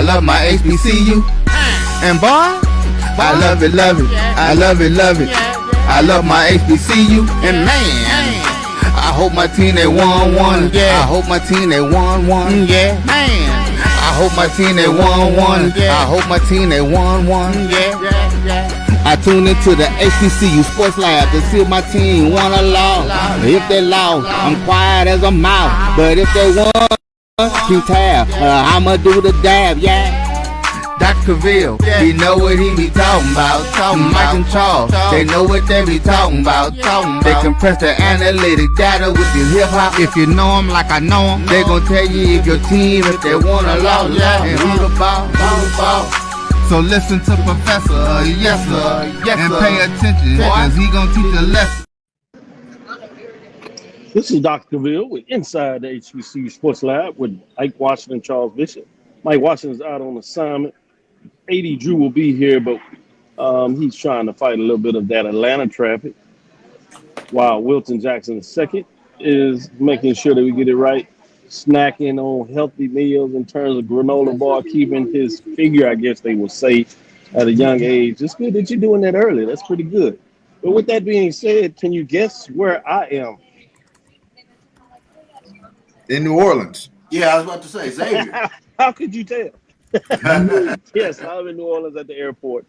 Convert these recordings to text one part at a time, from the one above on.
I love my HBCU. And boy, I love it, I love it, I love my HBCU. And man, I hope my team they won one. I hope my team they won one. Yeah, man. I hope my team they won one. I hope my team they won one. I tune into the HBCU Sports Lab to see if my team won or lost. If they lost, I'm quiet as a mouse. But if they won, keep tab. I'ma do the dab, yeah. Dr. Cavil, he know what he be talking about. Mike and Charles, they know what they be talking about. They compress the analytic data with the hip hop. If you know them like I know them, they gon' tell you if your team, if they won or lost, and who the ball, So listen to Professor, yes sir, and pay attention, cause he gon' teach a lesson. This is Dr. Cavil with Inside the HBCU Sports Lab with Ike Washington and Charles Bishop. Mike Washington's out on assignment. 80 Drew will be here, but he's trying to fight a little bit of that Atlanta traffic, while Wilton Jackson II is making sure that we get it right, snacking on healthy meals in terms of granola bar, keeping his figure, I guess they will say, at a young age. It's good that you're doing that early. That's pretty good. But with that being said, can you guess where I am? In New Orleans. Yeah, I was about to say, Xavier. How could you tell? Yes, I'm in New Orleans at the airport,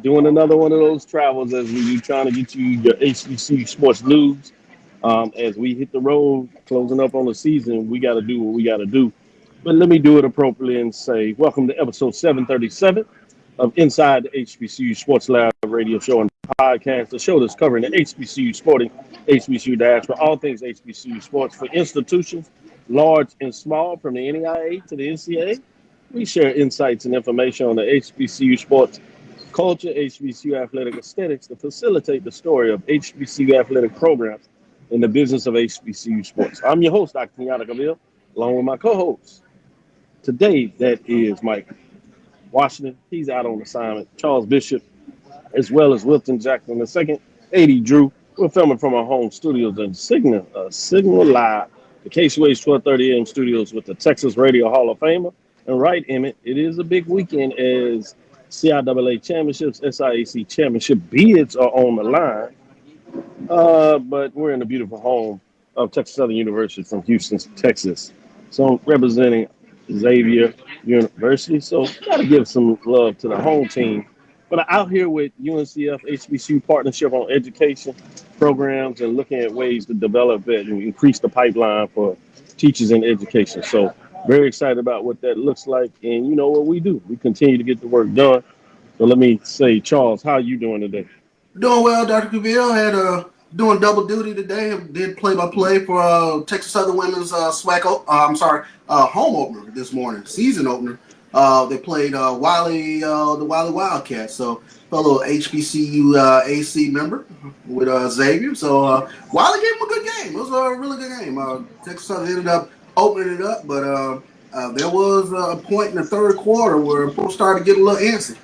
doing another one of those travels as we trying to get you your HBCU sports news. As we hit the road, closing up on the season, we got to do what we got to do. But let me do it appropriately and say, welcome to episode 737 of Inside the HBCU Sports Lab radio show and podcast, the show that's covering the HBCU sporting, HBCU diaspora, all things HBCU sports for institutions, large and small, from the NEIA to the NCAA. We share insights and information on the HBCU sports culture, HBCU athletic aesthetics to facilitate the story of HBCU athletic programs in the business of HBCU sports. I'm your host, Dr. Kenyatta, along with my co-host. Today, that is Mike Washington. He's out on assignment. Charles Bishop, as well as Wilton Jackson II. 80 Drew. We're filming from our home studios in Signal Live, the KCUA's 1230 AM studios with the Texas Radio Hall of Famer. And right, Emmett, it is a big weekend as CIAA championships, SIAC championship bids are on the line. But we're in the beautiful home of Texas Southern University from Houston, Texas. So I'm representing Xavier University. So got to give some love to the home team. But I'm out here with UNCF HBCU partnership on education programs and looking at ways to develop it and increase the pipeline for teachers in education. So very excited about what that looks like. And you know what we do. We continue to get the work done. So let me say, Charles, how are you doing today? Doing well, Dr. Cavil. Had doing double duty today. Did play-by-play for Texas Southern Women's home opener this morning, season opener. They played the Wiley Wildcats. So a little HBCU AC member with Xavier. So Wiley gave him a good game. It was a really good game. Texas Southern ended up opening it up, but there was a point in the third quarter where folks started to get a little antsy.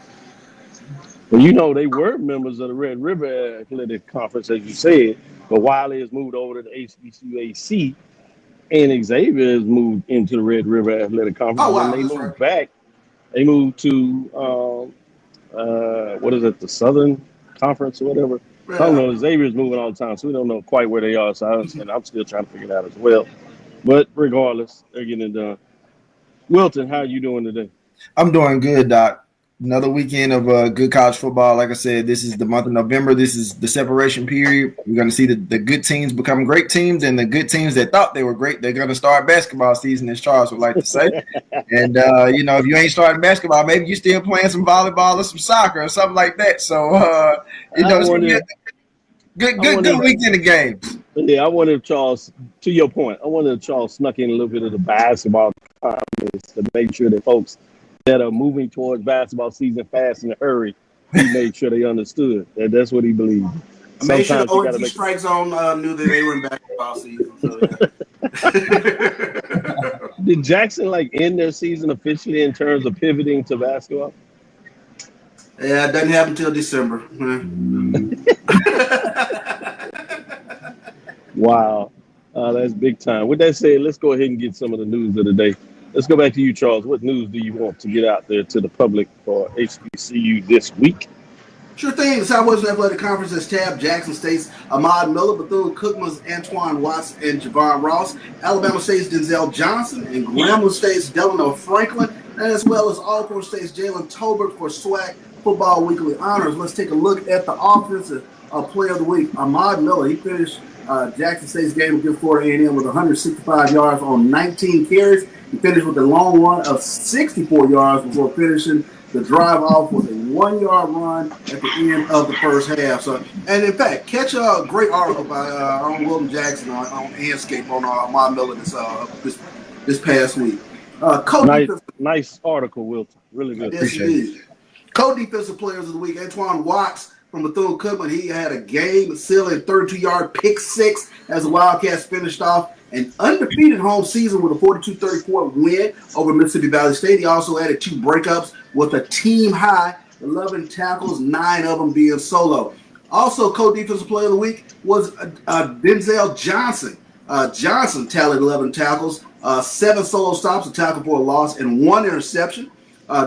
Well, you know, they were members of the Red River Athletic Conference, as you said, but Wiley has moved over to the HBCUAC, and Xavier has moved into the Red River Athletic Conference. Oh, wow, when they moved back, they moved to, the Southern Conference or whatever. I don't know. Xavier's moving all the time, so we don't know quite where they are, so I'm still trying to figure it out as well. But regardless, they're getting it done. Wilton, how are you doing today? I'm doing good, Doc. Another weekend of good college football. Like I said, this is the month of November. This is the separation period. We're going to see the good teams become great teams, and the good teams that thought they were great, they're going to start basketball season, as Charles would like to say. And, if you ain't starting basketball, maybe you're still playing some volleyball or some soccer or something like that. So, it's going to be a good weekend of games. Yeah, I wonder if Charles, to your point, Charles snuck in a little bit of the basketball comments to make sure that folks that are moving towards basketball season fast in a hurry, he made sure they understood that that's what he believed. I made sure the OT strike zone knew that they were in basketball season. So, yeah. Did Jackson end their season officially in terms of pivoting to basketball? Yeah, it doesn't happen until December. Wow. That's big time. With that said, let's go ahead and get some of the news of the day. Let's go back to you, Charles. What news do you want to get out there to the public for HBCU this week? Sure thing. The Southwestern Athletic Conference has tabbed Jackson State's Ahmad Miller, Bethune-Cookman's Antoine Watts and Javon Ross, Alabama State's Denzel Johnson, and Grambling State's Delano Franklin, as well as Alcorn State's Jalen Tolbert for SWAC Football Weekly Honors. Let's take a look at the offensive player of the week. Ahmad Miller, he finished Jackson State's game against Florida A&M with 165 yards on 19 carries. He finished with a long run of 64 yards before finishing the drive off with a 1-yard run at the end of the first half. So, and in fact, catch a great article by our own Wilton Jackson on Anscape on Ahmad Miller this past week. Nice article, Wilton. Really good. Appreciate it. Co-defensive players of the week, Antoine Watts from Bethune-Cookman. He had a game-sealing 32-yard pick six as the Wildcats finished off an undefeated home season with a 42-34 win over Mississippi Valley State. He also added 2 breakups with a team-high 11 tackles, 9 of them being solo. Also, co-defensive player of the week was Denzel Johnson. Johnson tallied 11 tackles, 7 solo stops, a tackle for a loss, and 1 interception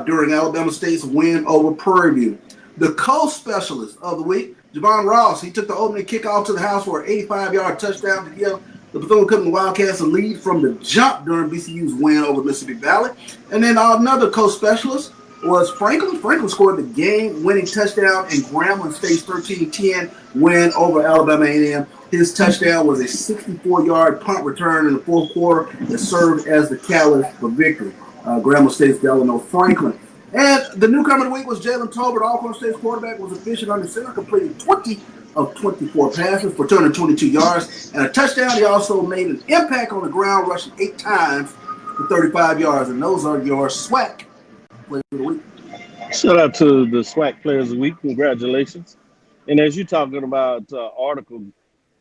during Alabama State's win over Prairie. The co-specialist of the week, Javon Ross, he took the opening kickoff to the house for an 85-yard touchdown to give the Bethune-Cookman Wildcats a lead from the jump during BCU's win over Mississippi Valley. And then another co-specialist was Franklin. Franklin scored the game-winning touchdown in Grambling State's 13-10 win over Alabama A&M. His touchdown was a 64-yard punt return in the fourth quarter that served as the catalyst for victory. Grambling State's Delano Franklin. And the newcomer of the week was Jalen Tolbert. Alcorn State's quarterback was efficient under center, completing 20 of 24 passes for 222 yards and a touchdown. He also made an impact on the ground, rushing 8 times for 35 yards. And those are your SWAC players of the week. Shout out to the SWAC players of the week. Congratulations. And as you're talking about article,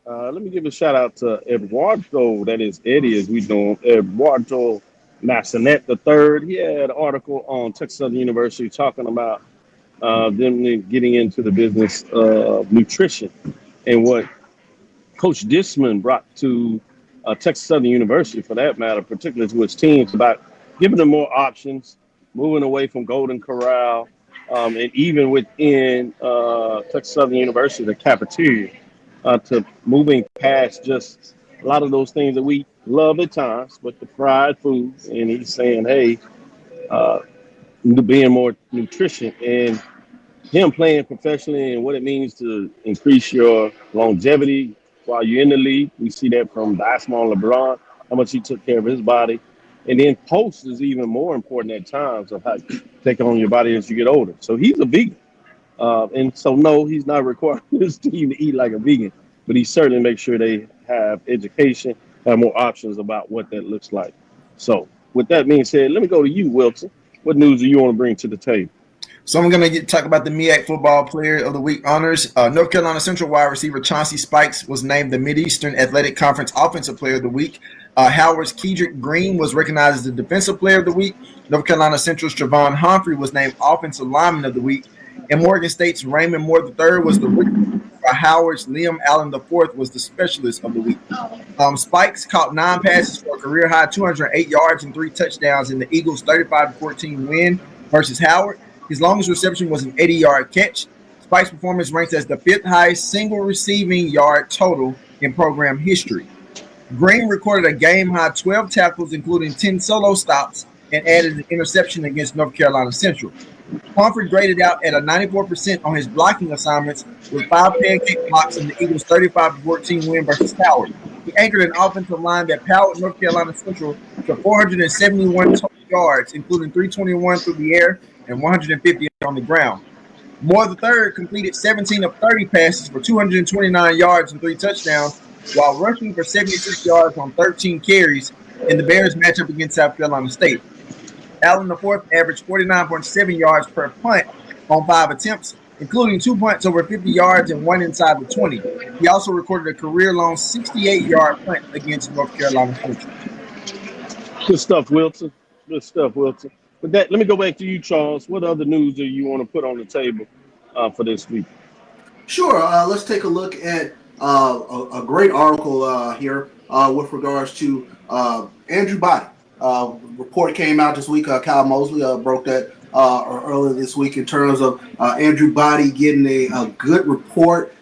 let me give a shout out to Eduardo, that is Eddie, as we know him, Eduardo Massonet III. He had an article on Texas Southern University talking about them getting into the business of nutrition and what Coach Disman brought to Texas Southern University, for that matter, particularly to his teams, about giving them more options, moving away from Golden Corral, and even within Texas Southern University, the cafeteria, to moving past just a lot of those things that we love at times, but the fried food. And he's saying, hey, being more nutrition and him playing professionally and what it means to increase your longevity while you're in the league. We see that from Basketball LeBron, how much he took care of his body. And then post is even more important at times of how you take on your body as you get older. So he's a vegan. And so, no, he's not requiring his team to eat like a vegan, but he certainly makes sure they have education, have more options about what that looks like. So with that being said, let me go to you, Wilton. What news do you want to bring to the table? So I'm going to talk about the MEAC Football Player of the Week honors. North Carolina Central wide receiver Chauncey Spikes was named the Mideastern Athletic Conference Offensive Player of the Week. Howard's Kedrick Green was recognized as the Defensive Player of the Week. North Carolina Central's Trevon Humphrey was named Offensive Lineman of the Week. And Morgan State's Raymond Moore III was the rookie. Howard's Liam Allen IV was the Specialist of the Week. Spikes caught 9 passes for a career-high 208 yards and 3 touchdowns in the Eagles' 35-14 win versus Howard. His longest reception was an 80-yard catch. Spike's performance ranks as the 5th highest single receiving yard total in program history. Green recorded a game-high 12 tackles, including 10 solo stops, and added an interception against North Carolina Central. Humphrey graded out at a 94% on his blocking assignments with 5 pancake blocks in the Eagles' 35-14 win versus Howard. He anchored an offensive line that powered North Carolina Central to 471 total yards, including 321 through the air and 150 on the ground. Moore III completed 17 of 30 passes for 229 yards and 3 touchdowns, while rushing for 76 yards on 13 carries in the Bears matchup against South Carolina State. Allen IV averaged 49.7 yards per punt on 5 attempts, including 2 punts over 50 yards and 1 inside the 20. He also recorded a career-long 68-yard punt against North Carolina Central. Good stuff, Wilton. Good stuff, Wilton. With that, let me go back to you, Charles. What other news do you want to put on the table for this week? Sure. Let's take a look at a great article here with regards to Andrew Body. report came out this week. Kyle Mosley broke that earlier this week in terms of Andrew Body getting a good report.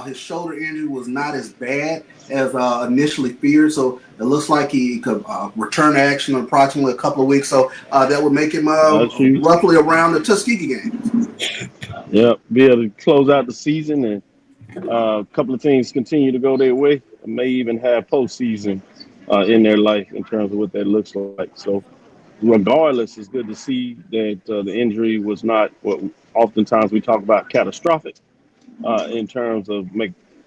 His shoulder injury was not as bad as initially feared, so it looks like he could return to action in approximately a couple of weeks. So that would make him roughly around the Tuskegee game. Yeah, be able to close out the season, and a couple of teams continue to go their way. May even have postseason in their life in terms of what that looks like. So, regardless, it's good to see that the injury was not what oftentimes we talk about catastrophic in terms of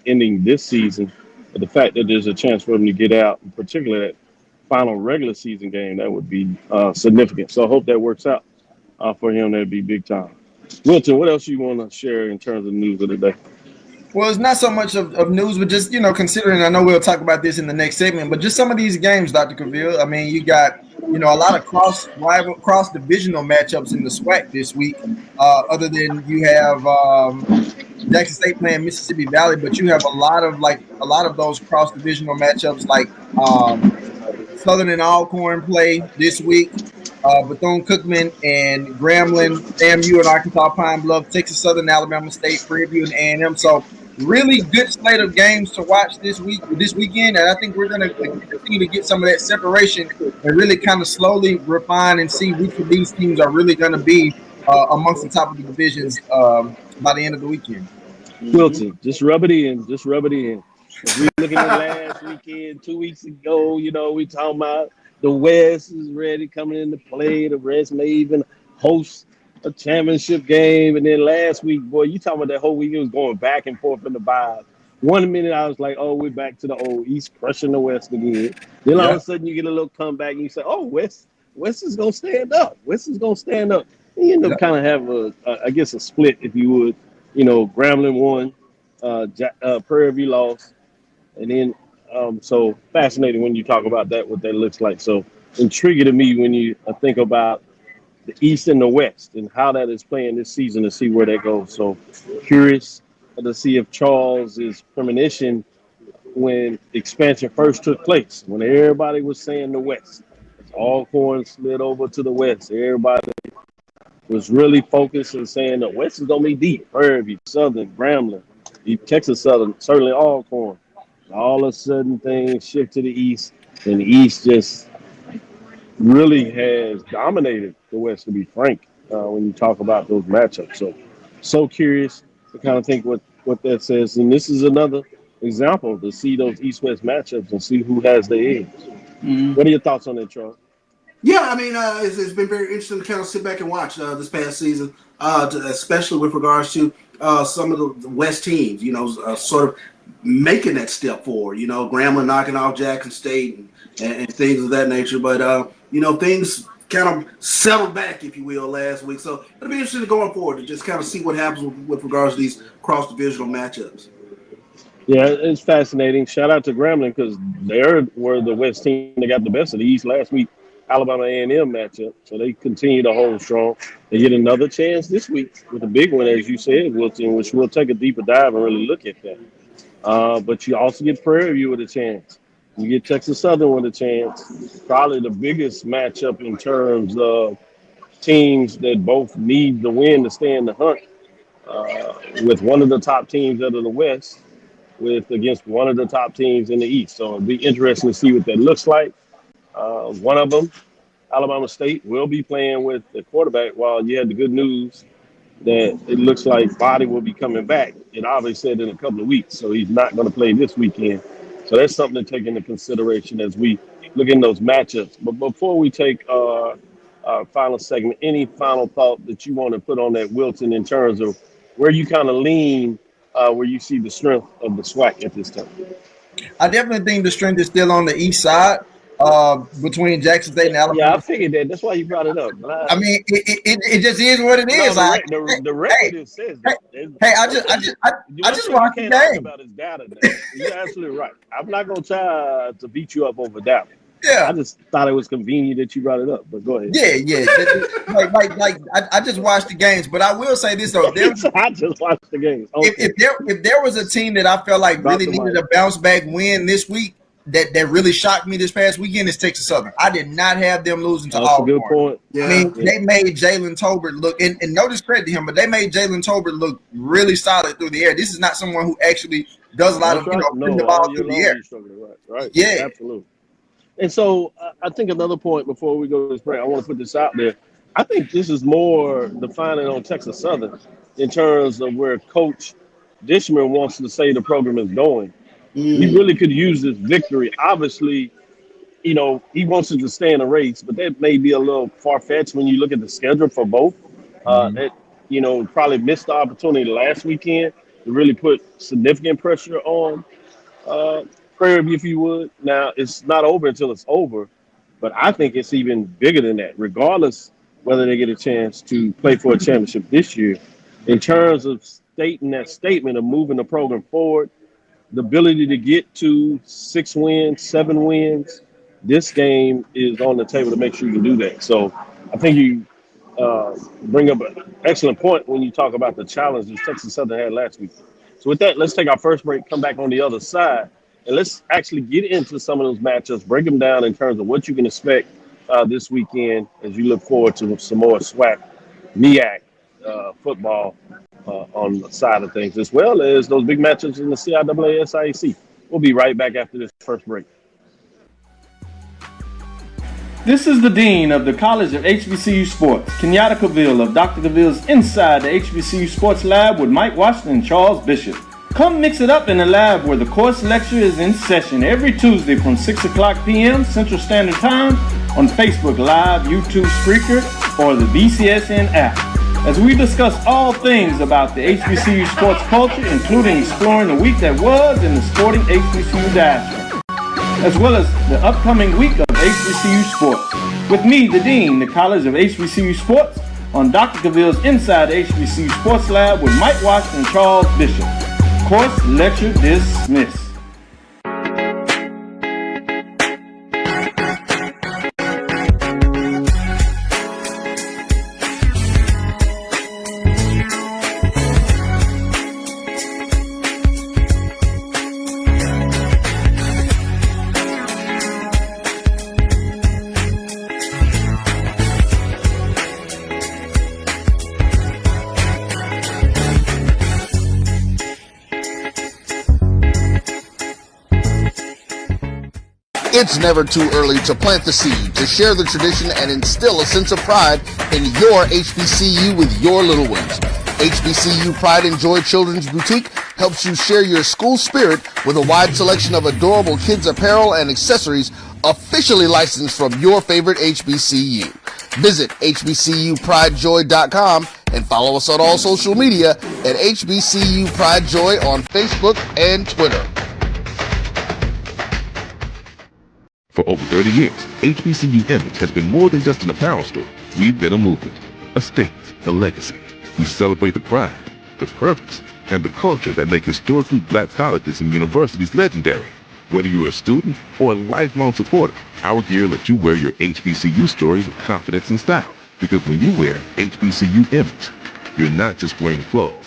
ending this season. But the fact that there's a chance for him to get out, particularly that final regular season game, that would be significant. So I hope that works out for him. That'd be big time. Wilton, what else you want to share in terms of news of the day? Well, it's not so much of news, but just, considering, I know we'll talk about this in the next segment, but just some of these games, Dr. Cavil. I mean, you got, a lot of cross-divisional matchups in the SWAC this week, other than you have Jackson State playing Mississippi Valley, but you have a lot of those cross-divisional matchups like Southern and Alcorn play this week. Bethune-Cookman and Grambling, FAMU and Arkansas Pine Bluff, Texas Southern, Alabama State, Prairie, and A&M. So really good slate of games to watch this weekend, and I think we're going to continue to get some of that separation and really kind of slowly refine and see which of these teams are really going to be amongst the top of the divisions by the end of the weekend. Wilton, just rub it in. If we looking at last weekend, 2 weeks ago, we talking about the West is ready, coming into play. The West may even host a championship game. And then last week, boy, you talking about that whole week, it was going back and forth in the vibes. 1 minute I was like, oh, we're back to the old East crushing the West again. Then all of a sudden you get a little comeback and you say, oh, West is going to stand up. West is going to stand up. And you end up kind of have, a split, if you would. Grambling won, Prairie lost. And then, so fascinating when you talk about that, what that looks like. So intriguing to me when you think about the East and the West and how that is playing this season to see where that goes. So curious to see if Charles's premonition when expansion first took place, when everybody was saying the West, Alcorn slid over to the West. Everybody was really focused and saying the West is going to be deep. Prairie, Southern, Grambling, Texas Southern, certainly Alcorn. All of a sudden, things shift to the East, and the East just really has dominated the West, to be frank, when you talk about those matchups. So curious to kind of think what that says. And this is another example to see those East-West matchups and see who has the edge. Mm-hmm. What are your thoughts on that, Charles? Yeah, I mean, it's been very interesting to kind of sit back and watch this past season, especially with regards to some of the West teams, sort of making that step forward, Grambling knocking off Jackson State and things of that nature. But, things kind of settled back, if you will, last week. So it'll be interesting going forward to just kind of see what happens with regards to these cross-divisional matchups. Yeah, it's fascinating. Shout out to Grambling because they were the West team that got the best of the East last week. Alabama A&M matchup, so they continue to hold strong. They get another chance this week with a big one, as you said, Wilton, which we'll take a deeper dive and really look at that. But you also get Prairie View with a chance. You get Texas Southern with a chance. Probably the biggest matchup in terms of teams that both need the win to stay in the hunt, with one of the top teams out of the West against one of the top teams in the East. So it'll be interesting to see what that looks like. One of them, Alabama State, will be playing with the quarterback. While you had the good news that it looks like Body will be coming back, it obviously said in a couple of weeks, so he's not going to play this weekend. So that's something to take into consideration as we look in those matchups. But before we take our final segment, any final thought that you want to put on that, Wilton, in terms of where you kind of lean, where you see the strength of the SWAC at this time? I definitely think the strength is still on the east side. Between Jackson State and Alabama. Yeah, I figured that. That's why you brought it up. I mean, it just is what it is. The record says that. Hey, I just watched the game. About his data now. You're absolutely right. I'm not gonna try to beat you up over data. Yeah, I just thought it was convenient that you brought it up. But go ahead. Yeah. I just watched the games, but I will say this though. I just watched the games. Okay. If there was a team that I felt like really needed a bounce back win this week, that really shocked me this past weekend is Texas Southern. I did not have them losing to That's a good Alcorn. point. Yeah. I mean, they made Jalen Tolbert look, and no discredit to him, but they made Jalen Tolbert look really solid through the air. This is not someone who actually does a lot of putting the ball through the air. Right. Yeah. Absolutely. And so I think another point before we go to this break, I want to put this out there. I think this is more defining on Texas Southern in terms of where Coach Dishman wants to say the program is going. He really could use this victory. Obviously, he wants it to stay in the race, but that may be a little far-fetched when you look at the schedule for both. That, probably missed the opportunity last weekend to really put significant pressure on Prairie, if you would. Now, it's not over until it's over, but I think it's even bigger than that, regardless whether they get a chance to play for a championship this year. In terms of stating that statement of moving the program forward, the ability to get to 6 wins, 7 wins, this game is on the table to make sure you can do that. So I think you bring up an excellent point when you talk about the challenges Texas Southern had last week. So with that, let's take our first break, come back on the other side, and let's actually get into some of those matchups, break them down in terms of what you can expect this weekend as you look forward to some more SWAC, MEAC football on the side of things, as well as those big matchups in the CIAA SIAC. We'll be right back after this first break. This is the Dean of the College of HBCU Sports, Kenyatta Cavil of Dr. Cavil's Inside the HBCU Sports Lab with Mike Washington and Charles Bishop. Come mix it up in the lab where the course lecture is in session every Tuesday from 6 o'clock p.m. Central Standard Time on Facebook Live, YouTube Spreaker, or the BCSN app, as we discuss all things about the HBCU sports culture, including exploring the week that was in the sporting HBCU diaspora, as well as the upcoming week of HBCU sports. With me, the Dean, the College of HBCU Sports, on Dr. Cavil's Inside the HBCU Sports Lab with Mike Washington and Charles Bishop. Course lecture dismissed. It's never too early to plant the seed, to share the tradition, and instill a sense of pride in your HBCU with your little ones. HBCU Pride and Joy Children's Boutique helps you share your school spirit with a wide selection of adorable kids apparel and accessories officially licensed from your favorite HBCU. Visit hbcupridejoy.com and follow us on all social media at HBCU Pride Joy on Facebook and Twitter. For over 30 years, HBCU Image has been more than just an apparel store. We've been a movement, a state, a legacy. We celebrate the pride, the purpose, and the culture that make historically black colleges and universities legendary. Whether you're a student or a lifelong supporter, our gear lets you wear your HBCU story with confidence and style. Because when you wear HBCU Image, you're not just wearing clothes.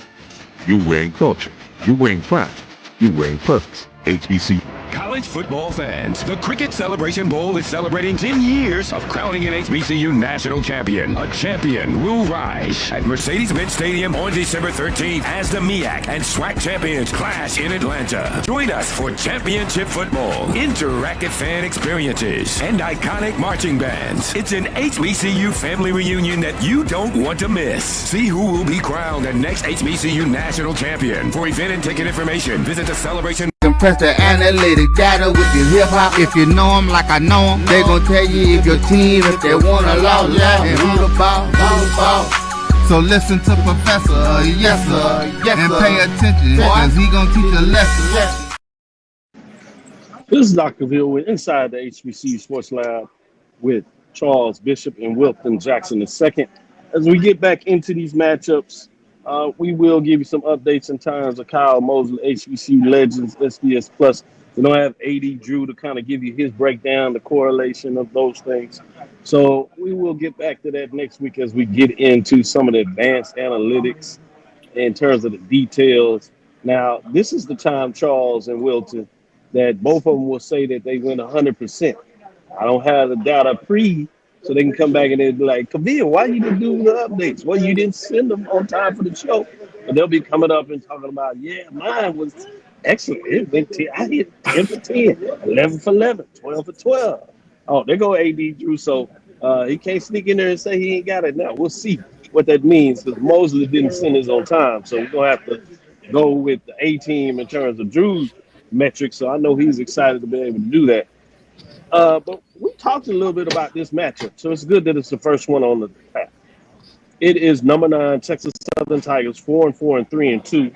You're wearing culture. You're wearing pride. You're wearing purpose. HBCU. College football fans, the Cricket Celebration Bowl is celebrating 10 years of crowning an HBCU national champion. A champion will rise at Mercedes-Benz Stadium on December 13th as the MEAC and SWAC champions clash in Atlanta. Join us for championship football, interactive fan experiences, and iconic marching bands. It's an HBCU family reunion that you don't want to miss. See who will be crowned the next HBCU national champion. For event and ticket information, visit the celebration. Compress the analytic data with your hip hop. If you know them like I know them, they gon' tell you if your team, if they want to lose, and who the ball. So listen to Professor, yes sir, and pay attention, cause he gon' teach a lesson. This is Dr. Cavil with Inside the HBCU Sports Lab with Charles Bishop and Wilton Jackson II. As we get back into these matchups, we will give you some updates in terms of Kyle Mosley, HBCU Legends, SBS Plus. We don't have AD Drew to kind of give you his breakdown, the correlation of those things. So we will get back to that next week as we get into some of the advanced analytics in terms of the details. Now, this is the time, Charles and Wilton, that both of them will say that they went 100%. I don't have the data so they can come back and they'll be like, Cavil, why you didn't do the updates? Well, you didn't send them on time for the show. And they'll be coming up and talking about, yeah, mine was excellent. It went 10, I hit 10 for 10, 11 for 11, 12 for 12. Oh, there go AD Drew. So he can't sneak in there and say he ain't got it now. We'll see what that means because Mosley didn't send his on time. So we're going to have to go with the A team in terms of Drew's metrics. So I know he's excited to be able to do that. But we talked a little bit about this matchup, so it's good that it's the first one on the path. It is number 9 Texas Southern Tigers, 4-4 and 3-2,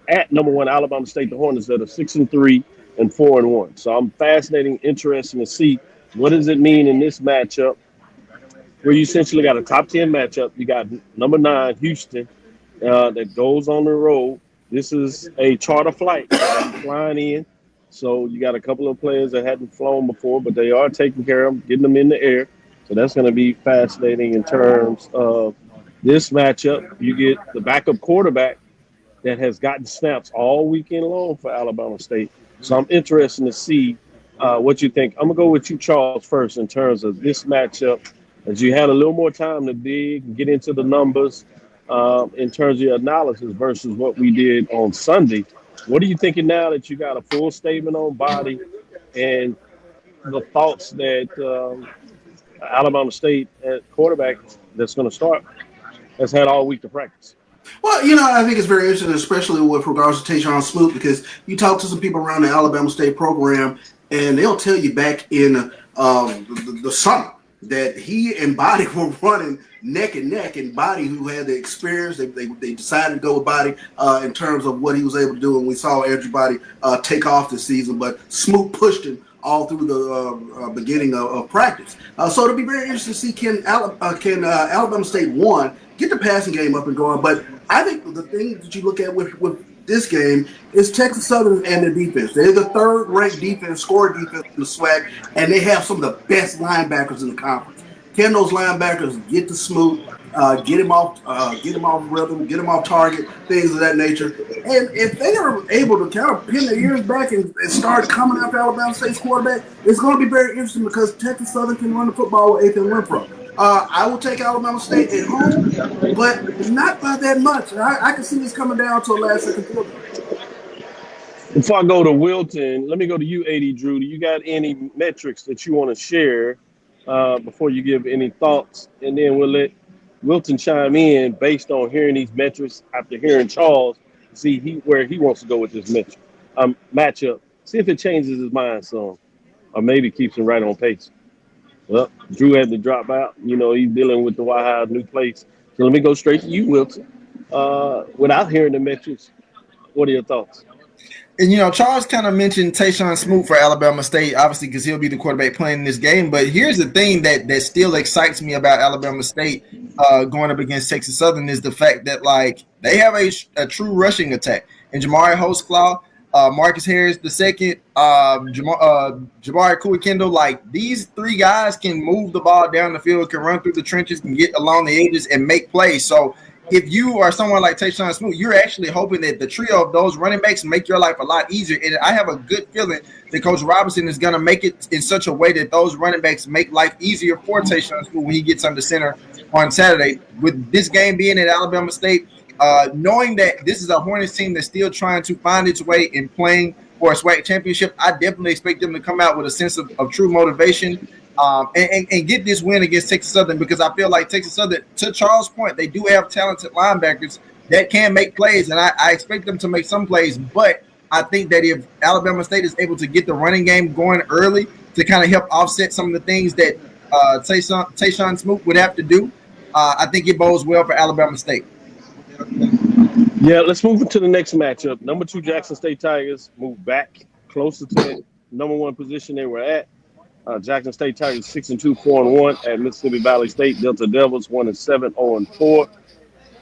at number 1 Alabama State, the Hornets that are 6-3 and 4-1. So I'm interested to see what does it mean in this matchup, where you essentially got a top 10 matchup. You got number 9 Houston that goes on the road. This is a charter flight flying in. So you got a couple of players that hadn't flown before, but they are taking care of them, getting them in the air. So that's going to be fascinating in terms of this matchup. You get the backup quarterback that has gotten snaps all weekend long for Alabama State. So I'm interested to see what you think. I'm going to go with you, Charles, first in terms of this matchup, as you had a little more time to dig and get into the numbers in terms of your analysis versus what we did on Sunday. What are you thinking now that you got a full statement on body and the thoughts that Alabama State at quarterback that's going to start has had all week to practice? Well, I think it's very interesting, especially with regards to Tayshaun Smoot, because you talk to some people around the Alabama State program, and they'll tell you back in the summer that he and Body were running neck and neck, and Body, who had the experience, they decided to go with Body in terms of what he was able to do, and we saw Andrew Body take off this season, but Smoot pushed him all through the beginning of practice. So it'll be very interesting to see can Alabama State, one, get the passing game up and going, but I think the thing that you look at with this game is Texas Southern and their defense. They're the third-ranked defense, score defense in the SWAC, and they have some of the best linebackers in the conference. Can those linebackers get to Smoot, get him off rhythm, get him off target, things of that nature? And if they are able to kind of pin their ears back and start coming after Alabama State's quarterback, it's going to be very interesting because Texas Southern can run the football with Ethan Renfro. I will take Alabama State at home, but not by that much. I can see this coming down to a last-second quarter. Before I go to Wilton, let me go to you, AD Drew. Do you got any metrics that you want to share before you give any thoughts? And then we'll let Wilton chime in based on hearing these metrics after hearing Charles, see where he wants to go with this matchup. See if it changes his mind some, or maybe keeps him right on pace. Well, Drew had to drop out. He's dealing with the White House new place. So let me go straight to you, Wilton. Without hearing the metrics, what are your thoughts? And, Charles kind of mentioned Tayshaun Smoot for Alabama State, obviously, because he'll be the quarterback playing in this game. But here's the thing that still excites me about Alabama State going up against Texas Southern is the fact that, they have a true rushing attack. And Jamari Holtzclaw, Marcus Harris II, Jabari Cooley-Kendall, these three guys can move the ball down the field, can run through the trenches, can get along the edges and make plays. So if you are someone like Tayshaun Smoot, you're actually hoping that the trio of those running backs make your life a lot easier. And I have a good feeling that Coach Robinson is going to make it in such a way that those running backs make life easier for Tayshaun Smoot when he gets under center on Saturday. With this game being at Alabama State, knowing that this is a Hornets team that's still trying to find its way in playing for a SWAC championship, I definitely expect them to come out with a sense of true motivation and get this win against Texas Southern, because I feel like Texas Southern, to Charles' point, they do have talented linebackers that can make plays, and I expect them to make some plays. But I think that if Alabama State is able to get the running game going early to kind of help offset some of the things that Tayshaun Smoot would have to do, I think it bodes well for Alabama State. Yeah, let's move to the next matchup. Number 2 Jackson State Tigers move back closer to the number 1 position they were at. Jackson State Tigers 6-2, 4-1 at Mississippi Valley State. Delta Devils 1-7, 0-4.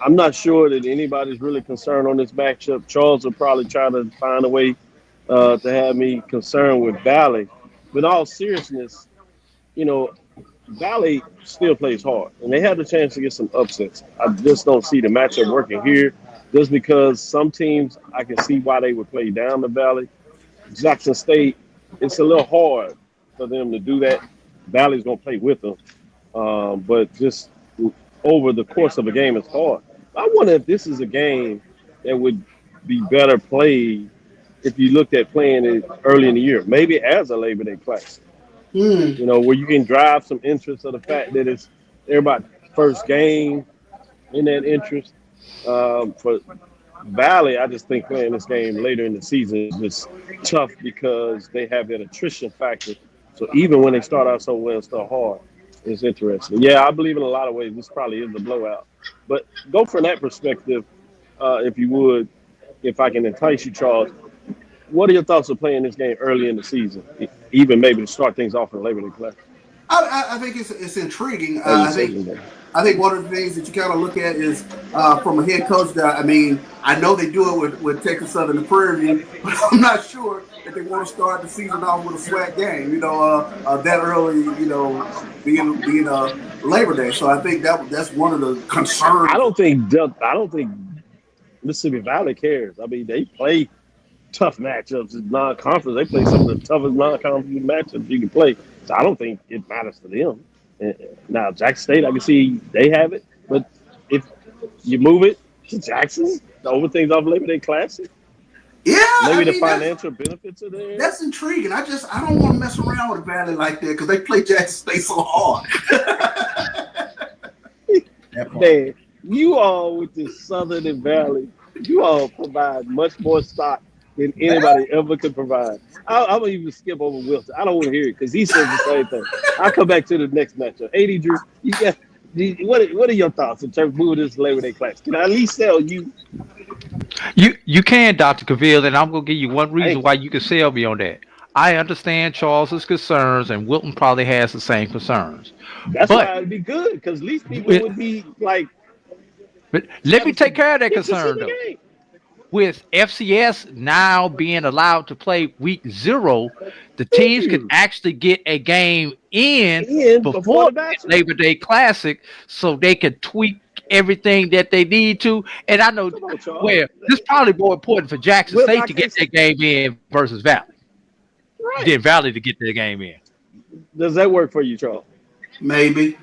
I'm not sure that anybody's really concerned on this matchup. Charles will probably try to find a way to have me concerned with Valley. But in all seriousness, Valley still plays hard, and they have the chance to get some upsets. I just don't see the matchup working here, just because some teams I can see why they would play down the Valley. Jackson State, it's a little hard for them to do that. Valley's going to play with them. But just over the course of a game, it's hard. I wonder if this is a game that would be better played if you looked at playing it early in the year, maybe as a Labor Day Classic. You know, where you can drive some interest of the fact that it's everybody's first game in that interest. For Valley, I just think playing this game later in the season is just tough because they have that attrition factor. So even when they start out so well, so hard, it's interesting. Yeah, I believe in a lot of ways this probably is a blowout. But go from that perspective, if you would, if I can entice you, Charles. What are your thoughts of playing this game early in the season, even maybe to start things off in Labor Day Class? I think it's intriguing. I think one of the things that you kind of look at is from a head coach. I mean, I know they do it with Texas Southern and Prairie, but I'm not sure that they want to start the season off with a swag game. You know, that early. You know, being Labor Day. So I think that's one of the concerns. I don't think Mississippi Valley cares. I mean, they play tough matchups in non-conference. They play some of the toughest non-conference matchups you can play. So I don't think it matters to them. Now, Jackson State, I can see they have it. But if you move it to Jackson, the over things off Labor Day Classic, maybe the financial benefits are there. That's intriguing. I don't want to mess around with Valley like that because they play Jackson State so hard. Man, you all with the Southern and Valley, you all provide much more stock than anybody ever could provide. I'm going to even skip over Wilton. I don't want to hear it because he says the same thing. I'll come back to the next matchup. AD Drew, what are your thoughts in terms of moving this Labor Day Class? Can I at least sell you? You can, Dr. Cavil, and I'm going to give you one reason why you can sell me on that. I understand Charles's concerns, and Wilton probably has the same concerns. That's why it'd be good because at least people would be like. But let me take care of that concern, though. With FCS now being allowed to play week 0, the teams can actually get a game in before the Labor Day Classic so they can tweak everything that they need to. And I know this is probably more important for Jackson State to get their game in versus Valley. Right. Then Valley to get their game in. Does that work for you, Charles? Maybe.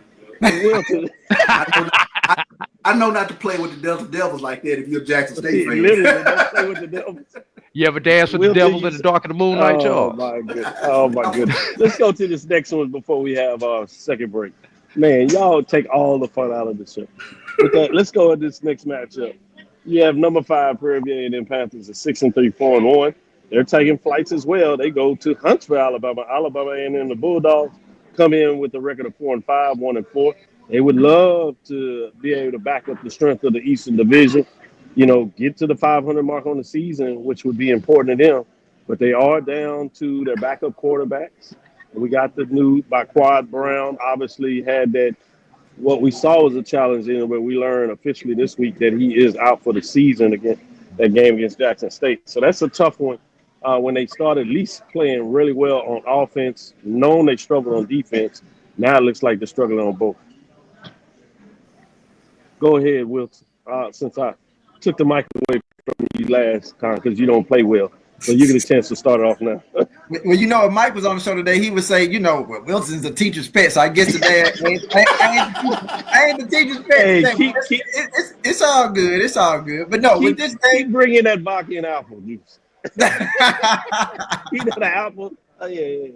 I know not to play with the Delta Devils like that if you're a Jackson State fan. Literally, don't play with the Devils. You ever dance with the Devils in the dark of the moonlight, Charles? Oh, my goodness. Let's go to this next one before we have our second break. Man, y'all take all the fun out of this show. With that, let's go at this next matchup. You have number 5 Prairie A&M Panthers at 6-3, 4-1. They're taking flights as well. They go to Huntsville, Alabama. Alabama A&M, the Bulldogs, come in with a record of 4-5, 1-4. They would love to be able to back up the strength of the Eastern Division, you know, get to the 500 mark on the season, which would be important to them. But they are down to their backup quarterbacks. We got the news by Quad Brown, obviously had that. What we saw was a challenge in where we learned officially this week that he is out for the season against that game against Jackson State. So that's a tough one. When they started at least playing really well on offense, known they struggled on defense. Now it looks like they're struggling on both. Go ahead, Wilton, since I took the mic away from you last time because you don't play well. So you get a chance to start it off now. Well, you know, if Mike was on the show today, he would say, you know, Wilson's a teacher's pet. So I guess today I ain't the teacher's pet. Hey, it's all good. It's all good. But no, with this keep bringing that vodka and apple juice. You know the apple? Oh, yeah.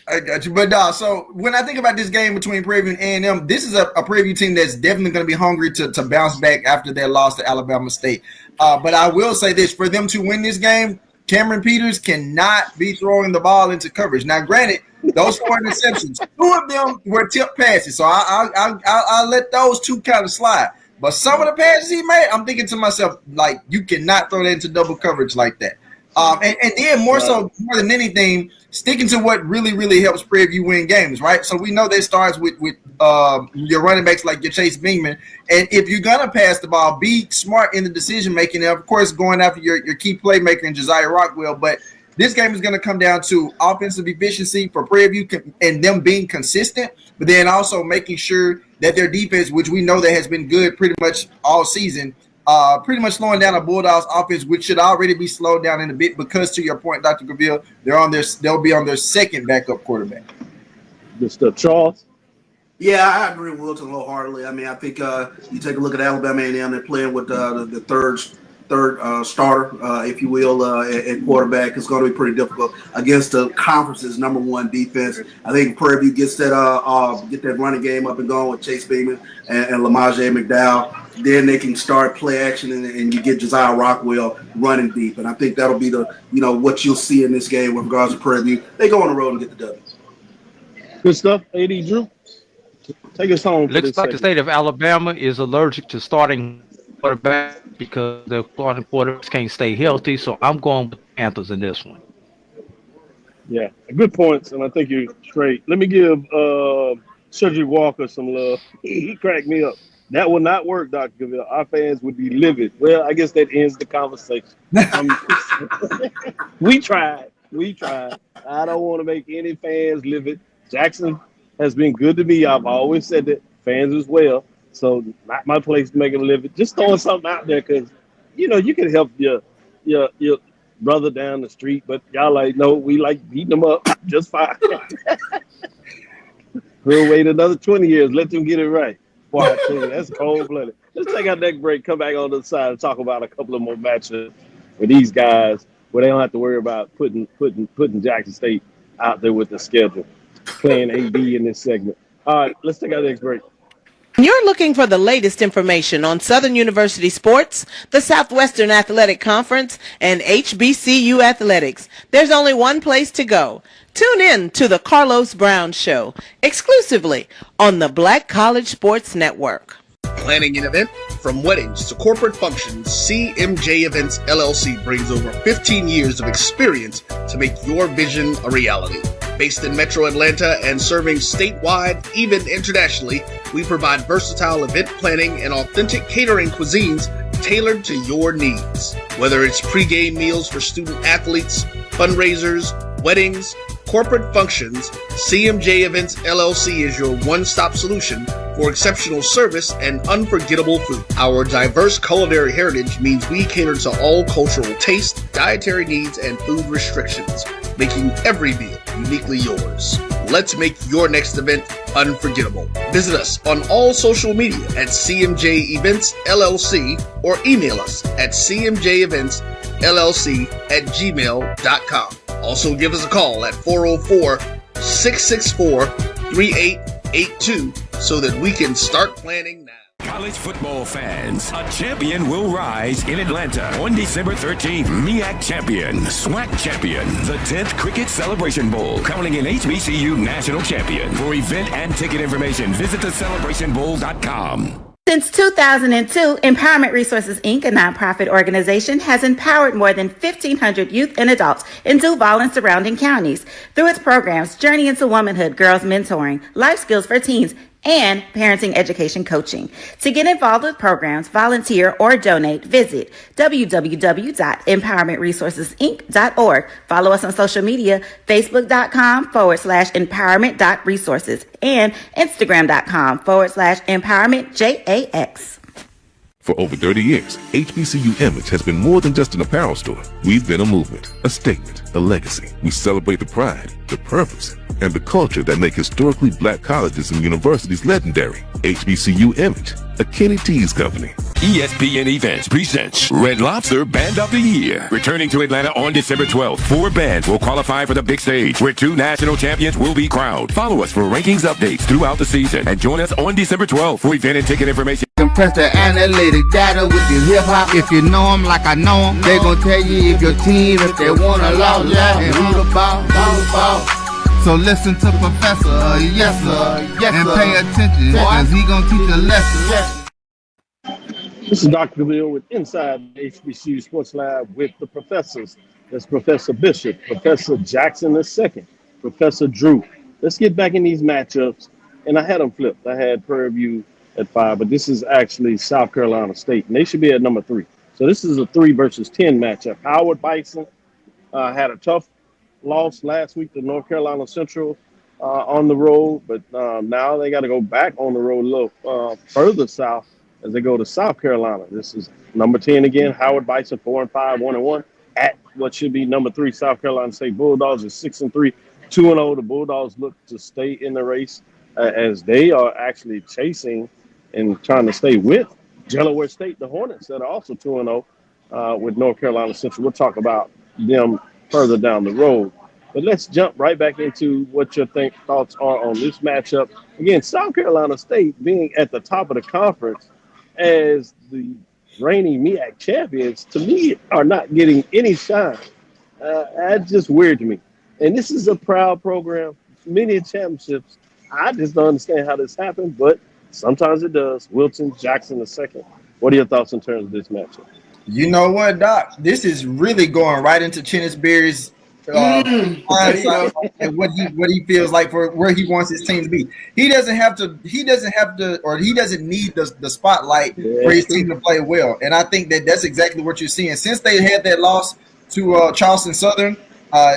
I got you. But so when I think about this game between Prairie and A&M, this is a Prairie team that's definitely going to be hungry to bounce back after their loss to Alabama State. But I will say this, for them to win this game, Cameron Peters cannot be throwing the ball into coverage. Now, granted, those 4 interceptions, 2 of them were tip passes, so I'll let those 2 kind of slide. But some of the passes he made, I'm thinking to myself, like, you cannot throw that into double coverage like that. And then more than anything, sticking to what really, really helps Prairie win games, right? So we know that starts with your running backs like your Chase Bingman. And if you're going to pass the ball, be smart in the decision-making. And, of course, going after your key playmaker in Josiah Rockwell. But this game is going to come down to offensive efficiency for Prairie and them being consistent, but then also making sure that their defense, which we know that has been good pretty much all season, pretty much slowing down a Bulldogs offense, which should already be slowed down in a bit because, to your point, Dr. Cavil, they'll be on their second backup quarterback. Mr. Charles. Yeah, I agree with Wilton wholeheartedly. I mean, I think you take a look at Alabama A&M, they're playing with the third starter, if you will, at quarterback. It's going to be pretty difficult against the conference's number one defense. I think Prairie View gets that running game up and going with Chase Beeman and Lamaje McDowell. Then they can start play action, and you get Josiah Rockwell running deep. And I think that'll be what you'll see in this game with regards to Prairie View. They go on the road and get the W. Good stuff, AD Drew. Take us home. Looks like the state of Alabama is allergic to starting quarterback because the starting quarterbacks can't stay healthy. So I'm going with the Panthers in this one. Yeah, good points, and I think you're straight. Let me give Cedric Walker some love. He cracked me up. That will not work, Dr. Cavil. Our fans would be livid. Well, I guess that ends the conversation. We tried. I don't want to make any fans livid. Jackson has been good to me. I've always said that. Fans as well. So not my place to make them livid. Just throwing something out there because, you can help your brother down the street, but y'all no, we like beating them up just fine. We'll wait another 20 years. Let them get it right. Boy, I tell you, that's cold-blooded. Let's take our next break, come back on the side and talk about a couple of more matches with these guys where they don't have to worry about putting Jackson State out there with the schedule, playing AD in this segment. All right, let's take our next break. You're looking for the latest information on Southern University sports, the Southwestern Athletic Conference, and HBCU athletics. There's only one place to go. Tune in to the Carlos Brown Show, exclusively on the Black College Sports Network. Planning an event? From weddings to corporate functions, CMJ Events LLC brings over 15 years of experience to make your vision a reality. Based in Metro Atlanta and serving statewide, even internationally, we provide versatile event planning and authentic catering cuisines tailored to your needs. Whether it's pregame meals for student athletes, fundraisers, weddings, corporate functions, CMJ Events LLC is your one-stop solution for exceptional service and unforgettable food. Our diverse culinary heritage means we cater to all cultural tastes, dietary needs, and food restrictions, making every meal uniquely yours. Let's make your next event unforgettable. Visit us on all social media at CMJ Events LLC or email us at cmjeventsllc@gmail.com. Also give us a call at 404-664-3882 so that we can start planning now. College football fans, a champion will rise in Atlanta on December 13th. MEAC champion, SWAC champion, the 10th Cricket Celebration Bowl, crowning an HBCU national champion. For event and ticket information, visit thecelebrationbowl.com. Since 2002, Empowerment Resources, Inc., a nonprofit organization, has empowered more than 1,500 youth and adults in Duval and surrounding counties. Through its programs, Journey into Womanhood, Girls Mentoring, Life Skills for Teens, and parenting education coaching. To get involved with programs, volunteer, or donate, visit www.empowermentresourcesinc.org. Follow us on social media, facebook.com/empowerment.resources and instagram.com/empowermentjax. For over 30 years, HBCU Image has been more than just an apparel store. We've been a movement, a statement, a legacy. We celebrate the pride, the purpose, and the culture that make historically black colleges and universities legendary. HBCU Image, a Kenny T's company. ESPN Events presents Red Lobster Band of the Year. Returning to Atlanta on December 12th, 4 bands will qualify for the big stage, where 2 national champions will be crowned. Follow us for rankings updates throughout the season, and join us on December 12th for event and ticket information. Compress the analytic data with your hip-hop. If you know them like I know them, they gon' tell you if your team, if they wanna lose, and who the ball. So listen to Professor, yes sir, and pay attention, cause he gon' teach a lesson. This is Dr. Cavil with Inside the HBCU Sports Lab with the professors. That's Professor Bishop, Professor Jackson II, Professor Drew. Let's get back in these matchups. And I had them flipped. I had Prairie View at 5, but this is actually South Carolina State, and they should be at number 3. So this is a 3 versus 10 matchup. Howard Bison had a tough loss last week to North Carolina Central on the road, but now they got to go back on the road a little further south as they go to South Carolina. This is number 10 again. Howard Bison 4-5, 1-1 at what should be number 3 South Carolina State Bulldogs is 6-3, 2-0. The Bulldogs look to stay in the race as they are actually chasing and trying to stay with Delaware State, the Hornets, that are also 2-0 with North Carolina Central. We'll talk about them further down the road. But let's jump right back into what your thoughts are on this matchup. Again, South Carolina State being at the top of the conference as the reigning MEAC champions, to me, are not getting any shine. That's just weird to me. And this is a proud program, many championships. I just don't understand how this happened, but sometimes it does. Wilton, Jackson II. What are your thoughts in terms of this matchup? You know what, Doc? This is really going right into Chennis Berry's hindsight and what he feels like for where he wants his team to be. He doesn't need the spotlight for his team to play well. And I think that's exactly what you're seeing. Since they had that loss to Charleston Southern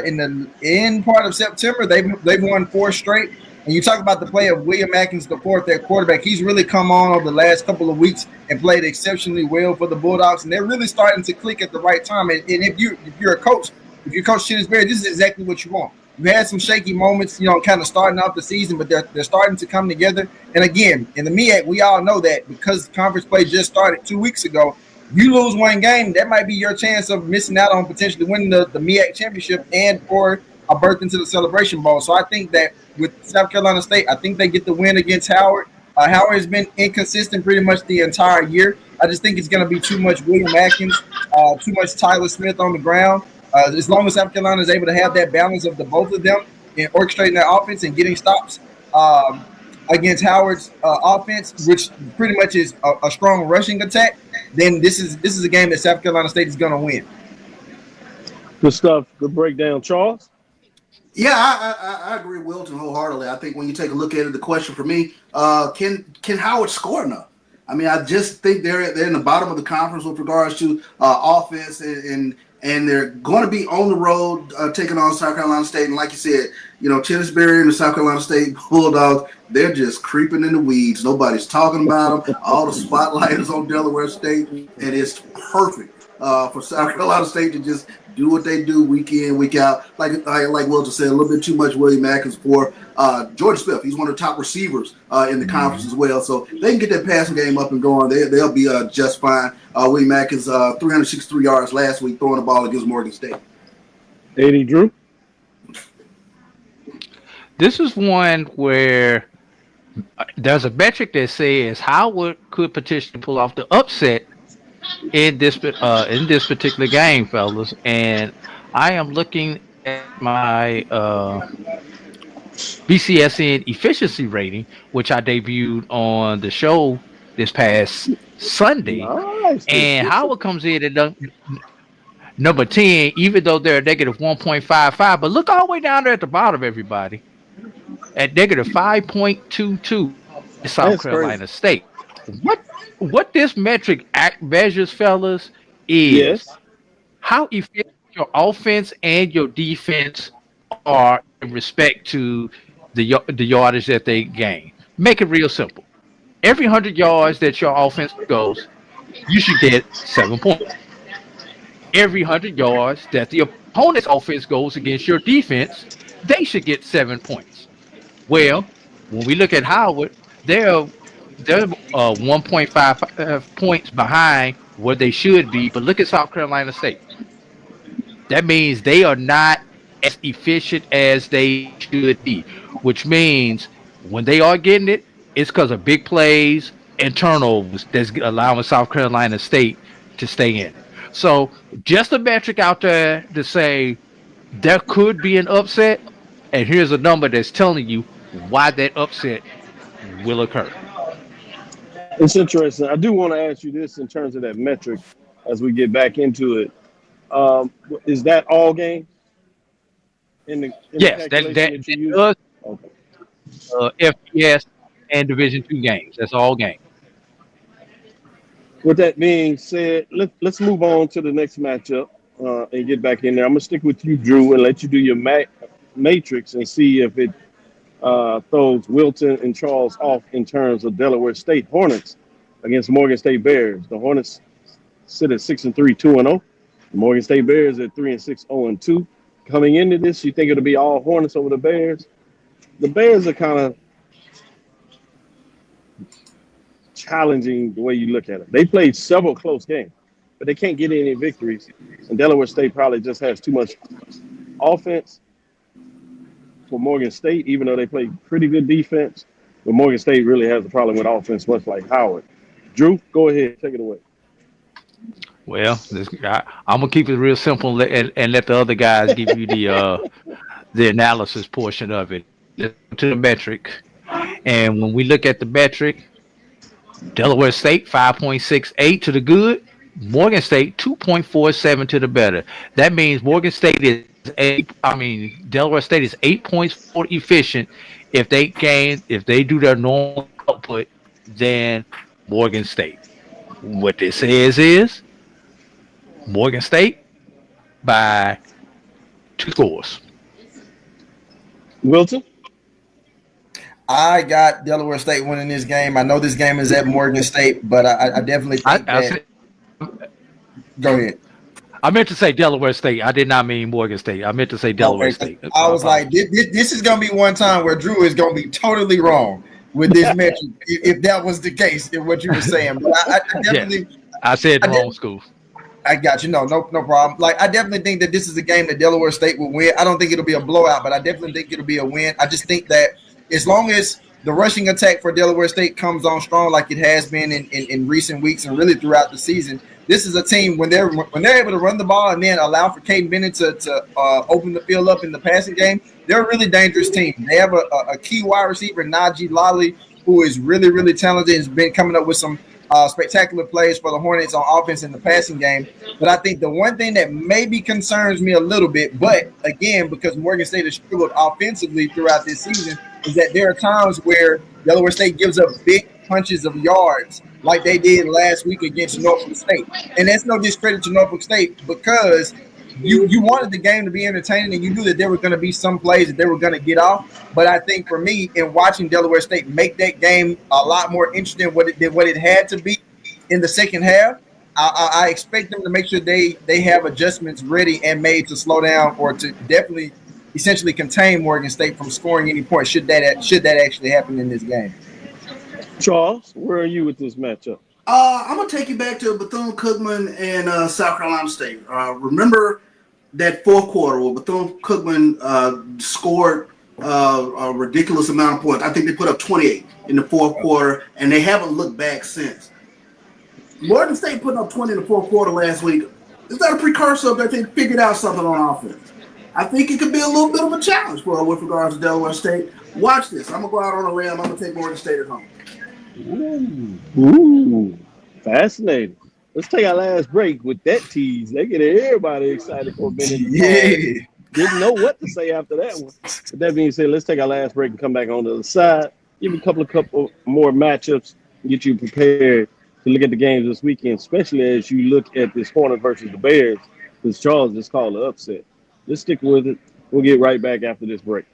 in the end part of September, they've won 4 straight. And you talk about the play of William Atkins, the fourth, their quarterback. He's really come on over the last couple of weeks and played exceptionally well for the Bulldogs. And they're really starting to click at the right time. And if you're a coach, if you're Coach Chennis Berry, this is exactly what you want. You had some shaky moments, kind of starting off the season, but they're starting to come together. And again, in the MEAC, we all know that because conference play just started 2 weeks ago, you lose one game, that might be your chance of missing out on potentially winning the MEAC championship and or a berth into the Celebration Bowl. So I think that with South Carolina State, I think they get the win against Howard. Howard has been inconsistent pretty much the entire year. I just think it's going to be too much William Atkins, too much Tyler Smith on the ground. As long as South Carolina is able to have that balance of the both of them in orchestrating their offense and getting stops against Howard's offense, which pretty much is a strong rushing attack, then this is a game that South Carolina State is going to win. Good stuff. Good breakdown, Charles. Yeah, I agree with Wilton wholeheartedly. I think when you take a look at it, the question for me, can Howard score enough? I mean, I just think they're in the bottom of the conference with regards to offense, and they're going to be on the road taking on South Carolina State. And like you said, Chennis Berry and the South Carolina State Bulldogs, they're just creeping in the weeds. Nobody's talking about them. All the spotlight is on Delaware State, and it's perfect for South Carolina State to just do what they do week in, week out. Like Wilton said, a little bit too much William Atkins for Jordan Smith. He's one of the top receivers in the conference as well. So they can get that passing game up and going. They'll be just fine. William Atkins, 363 yards last week throwing the ball against Morgan State. Eddie Drew? This is one where there's a metric that says Howard could potentially pull off the upset in this particular game, fellas, and I am looking at my BCSN efficiency rating, which I debuted on the show this past Sunday. Nice. And Howard comes in at number 10, even though they're a negative 1.55. But look all the way down there at the bottom, everybody, at negative 5.22 in South Carolina State. What this metric measures, fellas, is how efficient your offense and your defense are in respect to the yardage that they gain. Make it real simple. Every 100 yards that your offense goes, you should get 7 points. Every 100 yards that the opponent's offense goes against your defense, they should get 7 points. Well, when we look at Howard, they're 1.5 points behind where they should be. But look at South Carolina State. That means they are not as efficient as they should be, which means when they are getting it, it's because of big plays and turnovers that's allowing South Carolina State to stay in. So just a metric out there to say there could be an upset, and here's a number that's telling you why that upset will occur. It's interesting. I do want to ask you this in terms of that metric as we get back into it. Is that all game? Yes, that does. Okay. FBS and Division II games. That's all game. With that being said, let's move on to the next matchup and get back in there. I'm going to stick with you, Drew, and let you do your matrix and see if it throws Wilton and Charles off in terms of Delaware State Hornets against Morgan State Bears. The Hornets sit at 6-3, 2-0. The Morgan State Bears at 3-6, 0-2. Coming into this, you think it'll be all Hornets over the Bears. The Bears are kind of challenging the way you look at it. They played several close games, but they can't get any victories. And Delaware State probably just has too much offense for Morgan State, even though they play pretty good defense. But Morgan State really has a problem with offense, much like Howard. Drew, go ahead. Take it away. Well, I'm going to keep it real simple and let the other guys give you the analysis portion of it. To the metric. And when we look at the metric, Delaware State 5.68 to the good, Morgan State 2.47 to the better. That means Delaware State is 8 points more efficient if they do their normal output than Morgan State. What this says is Morgan State by 2 scores. Wilton? I got Delaware State winning this game. I know this game is at Morgan State, but I definitely think go ahead. I meant to say Delaware State. I did not mean Morgan State. I meant to say Delaware State. I was like, this is going to be one time where Drew is going to be totally wrong with this metric if that was the case in what you were saying. But I definitely I said the wrong school. I got you. No problem. Like, I definitely think that this is a game that Delaware State will win. I don't think it'll be a blowout, but I definitely think it'll be a win. I just think that as long as the rushing attack for Delaware State comes on strong like it has been in recent weeks and really throughout the season, this is a team when they're able to run the ball and then allow for Caden Bennett to open the field up in the passing game, they're a really dangerous team. They have a key wide receiver, Najee Lally, who is really, really talented and has been coming up with some spectacular plays for the Hornets on offense in the passing game. But I think the one thing that maybe concerns me a little bit, but again, because Morgan State has struggled offensively throughout this season, is that there are times where Delaware State gives up big punches of yards like they did last week against Norfolk State. And that's no discredit to Norfolk State because you wanted the game to be entertaining and you knew that there were going to be some plays that they were going to get off. But I think for me, in watching Delaware State make that game a lot more interesting than what it had to be in the second half, I expect them to make sure they have adjustments ready and made to slow down or to definitely essentially contain Morgan State from scoring any points should that actually happen in this game. Charles, where are you with this matchup? I'm going to take you back to Bethune-Cookman and South Carolina State. Remember that fourth quarter where Bethune-Cookman scored a ridiculous amount of points. I think they put up 28 in the fourth quarter, and they haven't looked back since. Morgan State putting up 20 in the fourth quarter last week. Is that a precursor of that they figured out something on offense? I think it could be a little bit of a challenge with regards to Delaware State. Watch this. I'm going to go out on a limb. I'm going to take Morgan State at home. Ooh, fascinating. Let's take our last break with that tease. They get everybody excited for a minute. Yeah. Didn't know what to say after that one. But that being said, let's take our last break and come back on the other side. Give you a couple more matchups and get you prepared to look at the games this weekend, especially as you look at this Hornet versus the Bears, because Charles just called an upset. Let's stick with it. We'll get right back after this break.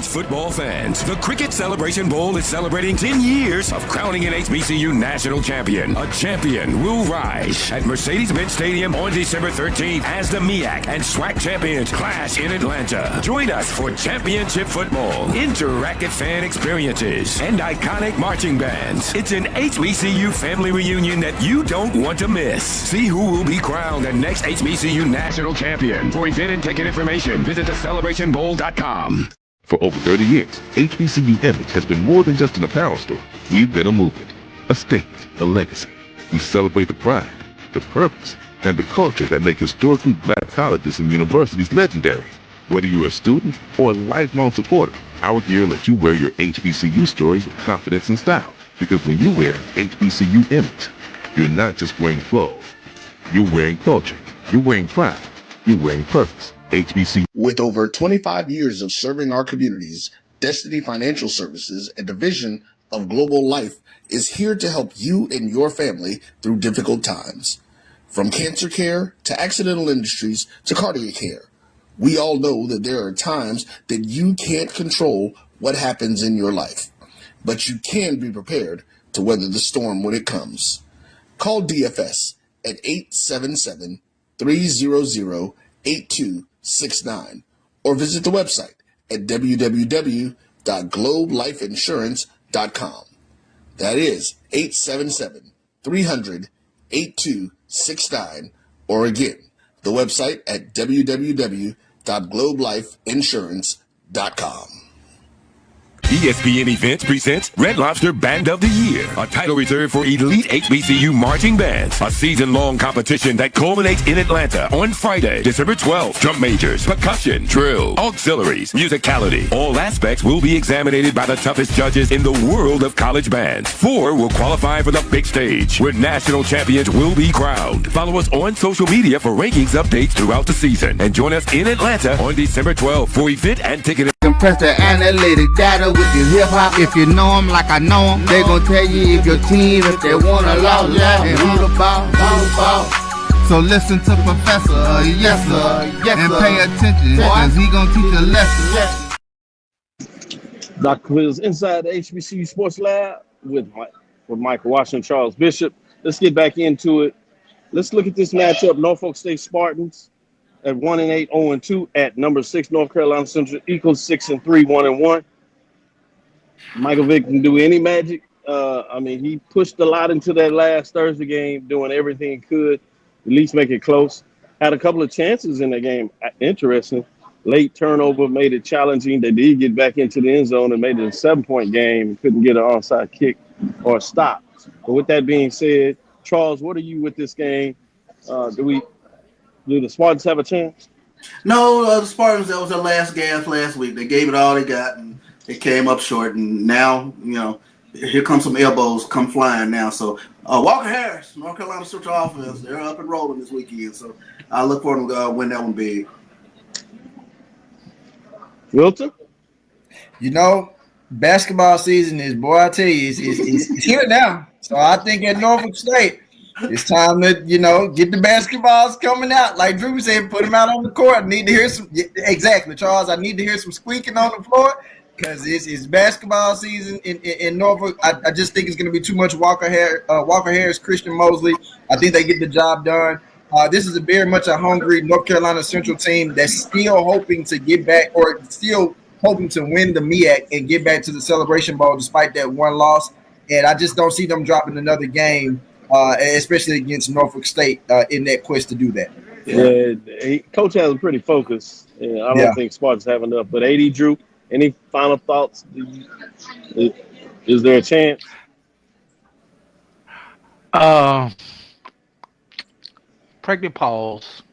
Football fans, the Cricket Celebration Bowl is celebrating 10 years of crowning an HBCU national champion. A champion will rise at Mercedes-Benz Stadium on December 13th as the MEAC and SWAC champions clash in Atlanta. Join us for championship football, interactive fan experiences, and iconic marching bands. It's an HBCU family reunion that you don't want to miss. See who will be crowned the next HBCU national champion. For event and ticket information, visit thecelebrationbowl.com. For over 30 years, HBCU Image has been more than just an apparel store. We've been a movement, a state, a legacy. We celebrate the pride, the purpose, and the culture that make historically black colleges and universities legendary. Whether you're a student or a lifelong supporter, Our gear lets you wear your HBCU story with confidence and style. Because when you wear HBCU image, you're not just wearing clothes. You're wearing culture. You're wearing pride. You're wearing purpose. HBCU. With over 25 years of serving our communities, Destiny Financial Services, a division of Global Life, is here to help you and your family through difficult times. From cancer care to accidental industries to cardiac care, we all know that there are times that you can't control what happens in your life, but you can be prepared to weather the storm when it comes. Call DFS at 877-300-8269 or visit the website at www.globelifeinsurance.com. That is 877-300-8269, or again, the website at www.globelifeinsurance.com. ESPN Events presents Red Lobster Band of the Year, a title reserved for elite HBCU marching bands. A season-long competition that culminates in Atlanta on Friday, December 12th. Drum majors, percussion, drill, auxiliaries, musicality. All aspects will be examined by the toughest judges in the world of college bands. 4 will qualify for the big stage, where national champions will be crowned. Follow us on social media for rankings updates throughout the season. And join us in Atlanta on December 12th for event and ticket. Compress the analytic data with your hip hop. If you know them like I know them, they gon' tell you if your team, if they want to lose, and who the ball. So listen to Professor, yes sir, and pay attention, cause he gon' teach a lesson. Dr. Cavil's inside the HBCU Sports Lab with Michael Washington, Charles Bishop. Let's get back into it. Let's look at this matchup. Norfolk State Spartans at 1-8, 0-2 at number 6 North Carolina Central equals 6-3, 1-1. Michael Vick can do any magic. He pushed a lot into that last Thursday game, doing everything he could, at least make it close. Had a couple of chances in the game. Interesting. Late turnover made it challenging. They did get back into the end zone and made it a 7-point game. Couldn't get an onside kick or a stop. But with that being said, Charles, what are you with this game? Do the Spartans have a chance? No, the Spartans, that was their last gasp last week. They gave it all they got, and they came up short. And now, here comes some elbows come flying now. So Walker Harris, North Carolina Central offense, they're up and rolling this weekend. So I look for them to win that one big. Wilton? Basketball season is, boy, I tell you, it's here now. So I think at Norfolk State, it's time to, get the basketballs coming out. Like Drew said, put them out on the court. I need to hear some. Exactly, Charles. I need to hear some squeaking on the floor because it's basketball season in Norfolk. I just think it's going to be too much Walker Harris, Christian Mosley. I think they get the job done. This is very much a hungry North Carolina Central team that's still hoping to get back or still hoping to win the MEAC and get back to the Celebration Bowl despite that one loss. And I just don't see them dropping another game. Especially against Norfolk State in that quest to do that. Yeah, Coach has pretty focused. I don't think Spartans have enough. But AD, Drew, any final thoughts? Is there a chance? Pregnant pause.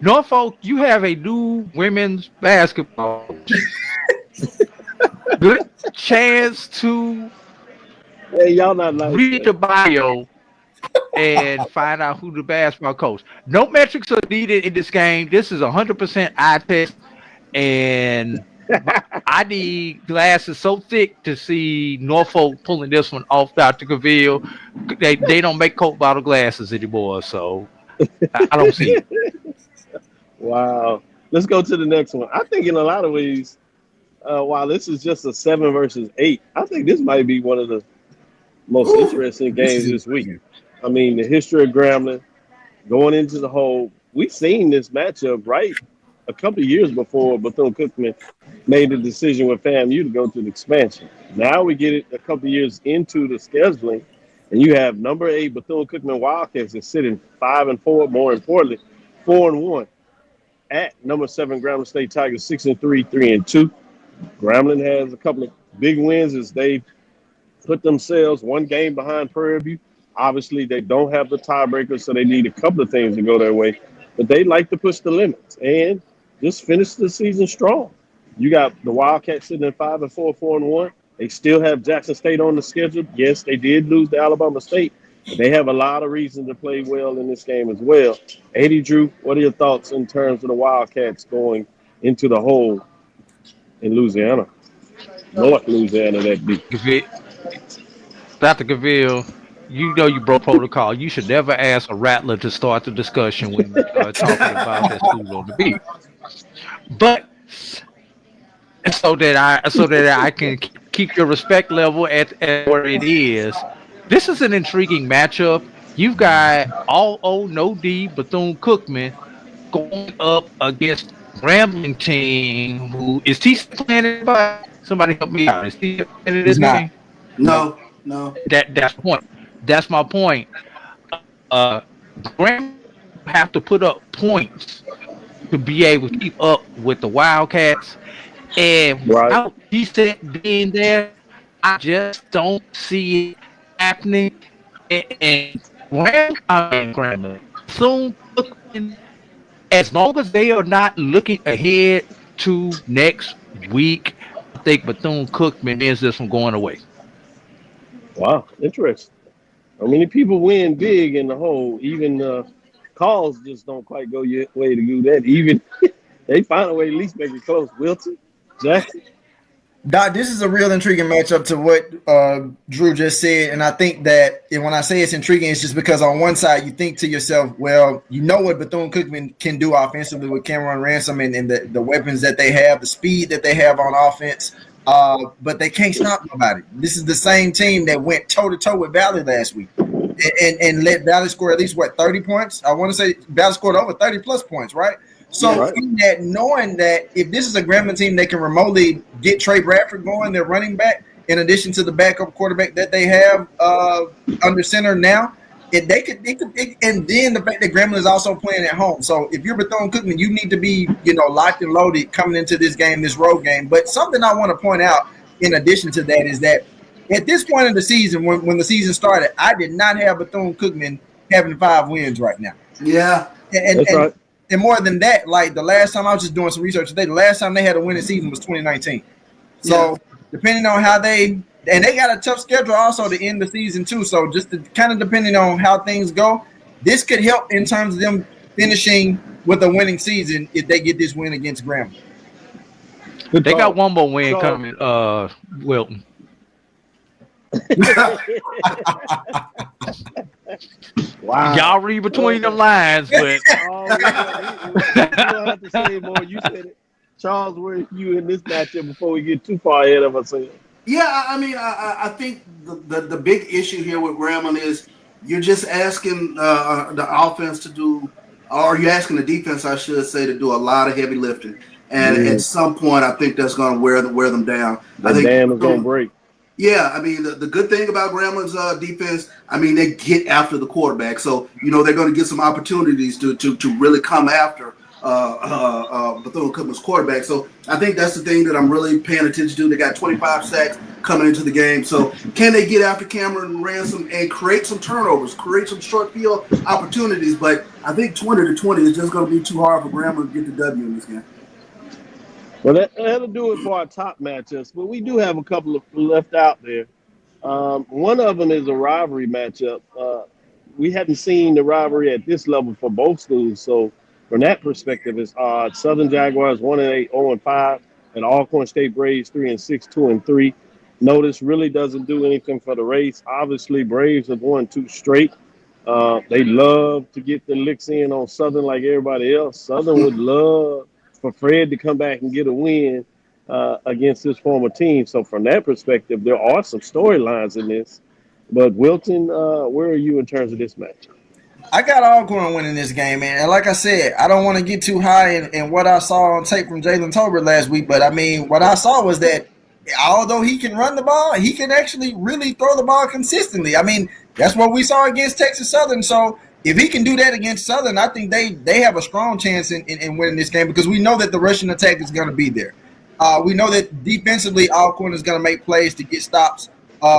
Norfolk, you have a new women's basketball. Good chance to y'all not nice. Read the bio and find out who the basketball coach. No metrics are needed in this game. This is 100% eye test, and I need glasses so thick to see Norfolk pulling this one off Dr. Cavil. They don't make Coke bottle glasses anymore, so I don't see it. Wow. Let's go to the next one. I think in a lot of ways, while this is just a 7 versus 8, I think this might be one of the most interesting games this week. The history of Grambling going into the hole. We've seen this matchup, right? A couple of years before Bethune-Cookman made the decision with FAMU to go to the expansion. Now we get it a couple of years into the scheduling, and you have number 8 Bethune-Cookman Wildcats is sitting 5-4, more importantly, 4-1 at number 7 Grambling State Tigers 6-3, 3-2. Grambling has a couple of big wins as they put themselves one game behind Prairie. Obviously, they don't have the tiebreaker, so they need a couple of things to go their way. But they like to push the limits and just finish the season strong. You got the Wildcats sitting at 5-4, 4-1. They still have Jackson State on the schedule. Yes, they did lose to Alabama State, but they have a lot of reason to play well in this game as well. 80 Drew, what are your thoughts in terms of the Wildcats going into the hole in Louisiana? North Louisiana, that be. Dr. Cavil, you know you broke protocol. You should never ask a rattler to start the discussion when talking about that school on the beat. But so that I can keep your respect level at where it is. This is an intriguing matchup. You've got all O, no D, Bethune-Cookman going up against Grambling team. Who is he playing anybody? Somebody help me out. Is he playing this game? No. That's the point. That's my point. Grambling have to put up points to be able to keep up with the Wildcats. And without decent being there, I just don't see it happening. And Grambling, soon, as long as they are not looking ahead to next week, I think Bethune-Cookman is this from going away. Wow, interesting. I mean, people win big in the hole. Even calls just don't quite go your way to do that. Even they find a way to at least make it close. Wilton, Jackson. Doc, this is a real intriguing matchup to what Drew just said. And I think that when I say it's intriguing, it's just because on one side you think to yourself, well, you know what Bethune-Cookman can do offensively with Cameron Ransom and the weapons that they have, the speed that they have on offense. But they can't stop nobody. This is the same team that went toe-to-toe with Valley last week and let Valley score at least, 30 points? I want to say Valley scored over 30-plus points, right? So in that, knowing that if this is a Grambling team that can remotely get Trey Bradford going, their running back, in addition to the backup quarterback that they have under center now, and then the fact that Grambling is also playing at home. So if you're Bethune-Cookman, you need to be, locked and loaded coming into this game, this road game. But something I want to point out in addition to that is that at this point in the season, when the season started, I did not have Bethune-Cookman having 5 wins right now. Yeah. And more than that, like the last time I was just doing some research today, the last time they had a winning season was 2019. So depending on how they got a tough schedule also to end the season too. So just kind of depending on how things go, this could help in terms of them finishing with a winning season if they get this win against Grambling. They got one more win coming, Wilton. Wow. Y'all read between them lines, but you don't have to say it more. You said it. Charles, where are you in this matchup before we get too far ahead of ourselves? Yeah, I mean, I think the big issue here with Grambling is you're just asking the offense to do, or you're asking the defense, I should say, to do a lot of heavy lifting. And at some point, I think that's going to wear them down. I think dam is going to break. Yeah, I mean, the good thing about Grambling's defense, I mean, they get after the quarterback. So, they're going to get some opportunities to really come after Bethune-Cookman's quarterback. So I think that's the thing that I'm really paying attention to. They got 25 sacks coming into the game. So can they get after Cameron Ransom and create some turnovers, create some short field opportunities? But I think 20-20 is just going to be too hard for Grambling to get the W in this game. Well, that'll do it for our top matchups, but we do have a couple of left out there. One of them is a rivalry matchup. We hadn't seen the rivalry at this level for both schools, so from that perspective, it's odd. Southern Jaguars 1-8, 0-5, and Alcorn State Braves 3-6, 2-3. Notice really doesn't do anything for the race. Obviously, Braves have won 2 straight. They love to get the licks in on Southern like everybody else. Southern would love for Fred to come back and get a win against his former team. So from that perspective, there are some storylines in this. But Wilton, where are you in terms of this match? I got Alcorn winning this game, man. And like I said, I don't want to get too high in what I saw on tape from Jalen Tolbert last week. But, I mean, what I saw was that although he can run the ball, he can actually really throw the ball consistently. I mean, that's what we saw against Texas Southern. So if he can do that against Southern, I think they have a strong chance in winning this game because we know that the rushing attack is going to be there. We know that defensively, Alcorn is going to make plays to get stops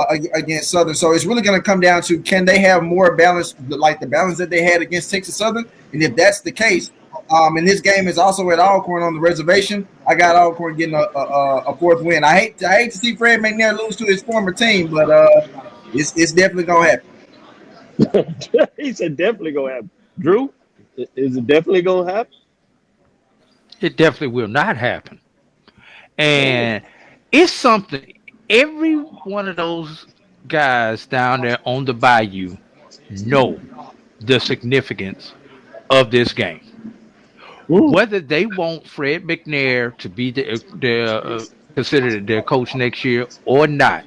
against Southern. So it's really going to come down to can they have more balance, like the balance that they had against Texas Southern? And if that's the case, and this game is also at Alcorn on the reservation, I got Alcorn getting a fourth win. I hate to see Fred McNair lose to his former team, but it's definitely gonna happen. He said definitely gonna happen. Drew, is it definitely gonna happen? It definitely will not happen. And it's something every one of those guys down there on the bayou know the significance of this game. Whether they want Fred McNair to be considered their coach next year or not,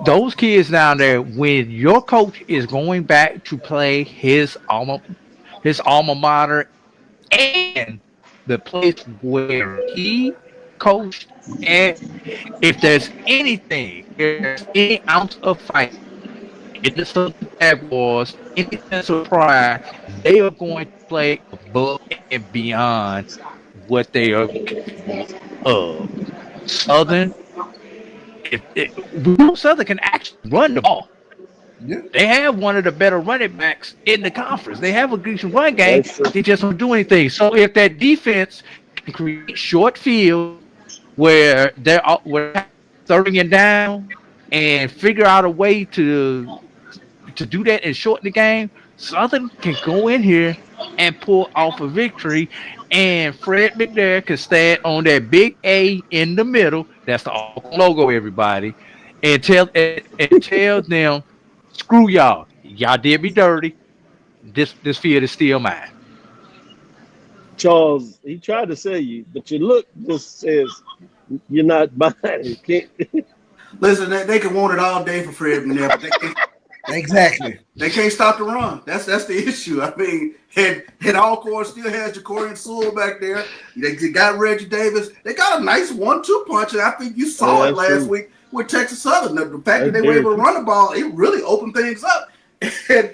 those kids down there, when your coach is going back to play his alma mater and the place where he coached, and if there's any ounce of fight in the Southern Jaguars, any sense of pride, they are going to play above and beyond what they are capable of. Southern, Southern can actually run the ball. Yeah. They have one of the better running backs in the conference. They have a decent run game. They just don't do anything. So if that defense can create short field where they're throwing it down and figure out a way to do that and shorten the game, Southern can go in here and pull off a victory, and Fred McNair can stand on that big A in the middle. That's the logo, everybody, and tell them, screw y'all. Y'all did me dirty. This field is still mine. Charles, he tried to sell you, but your look just says you're not buying it. Listen, they can want it all day for Fred McNair, but they can't. Exactly. They can't stop the run. That's the issue. I mean, and Alcorn still has Jacorian Sewell back there. They got Reggie Davis. They got a nice 1-2 punch, and I think you saw it last week with Texas Southern. The fact that they were able to run the ball, it really opened things up. And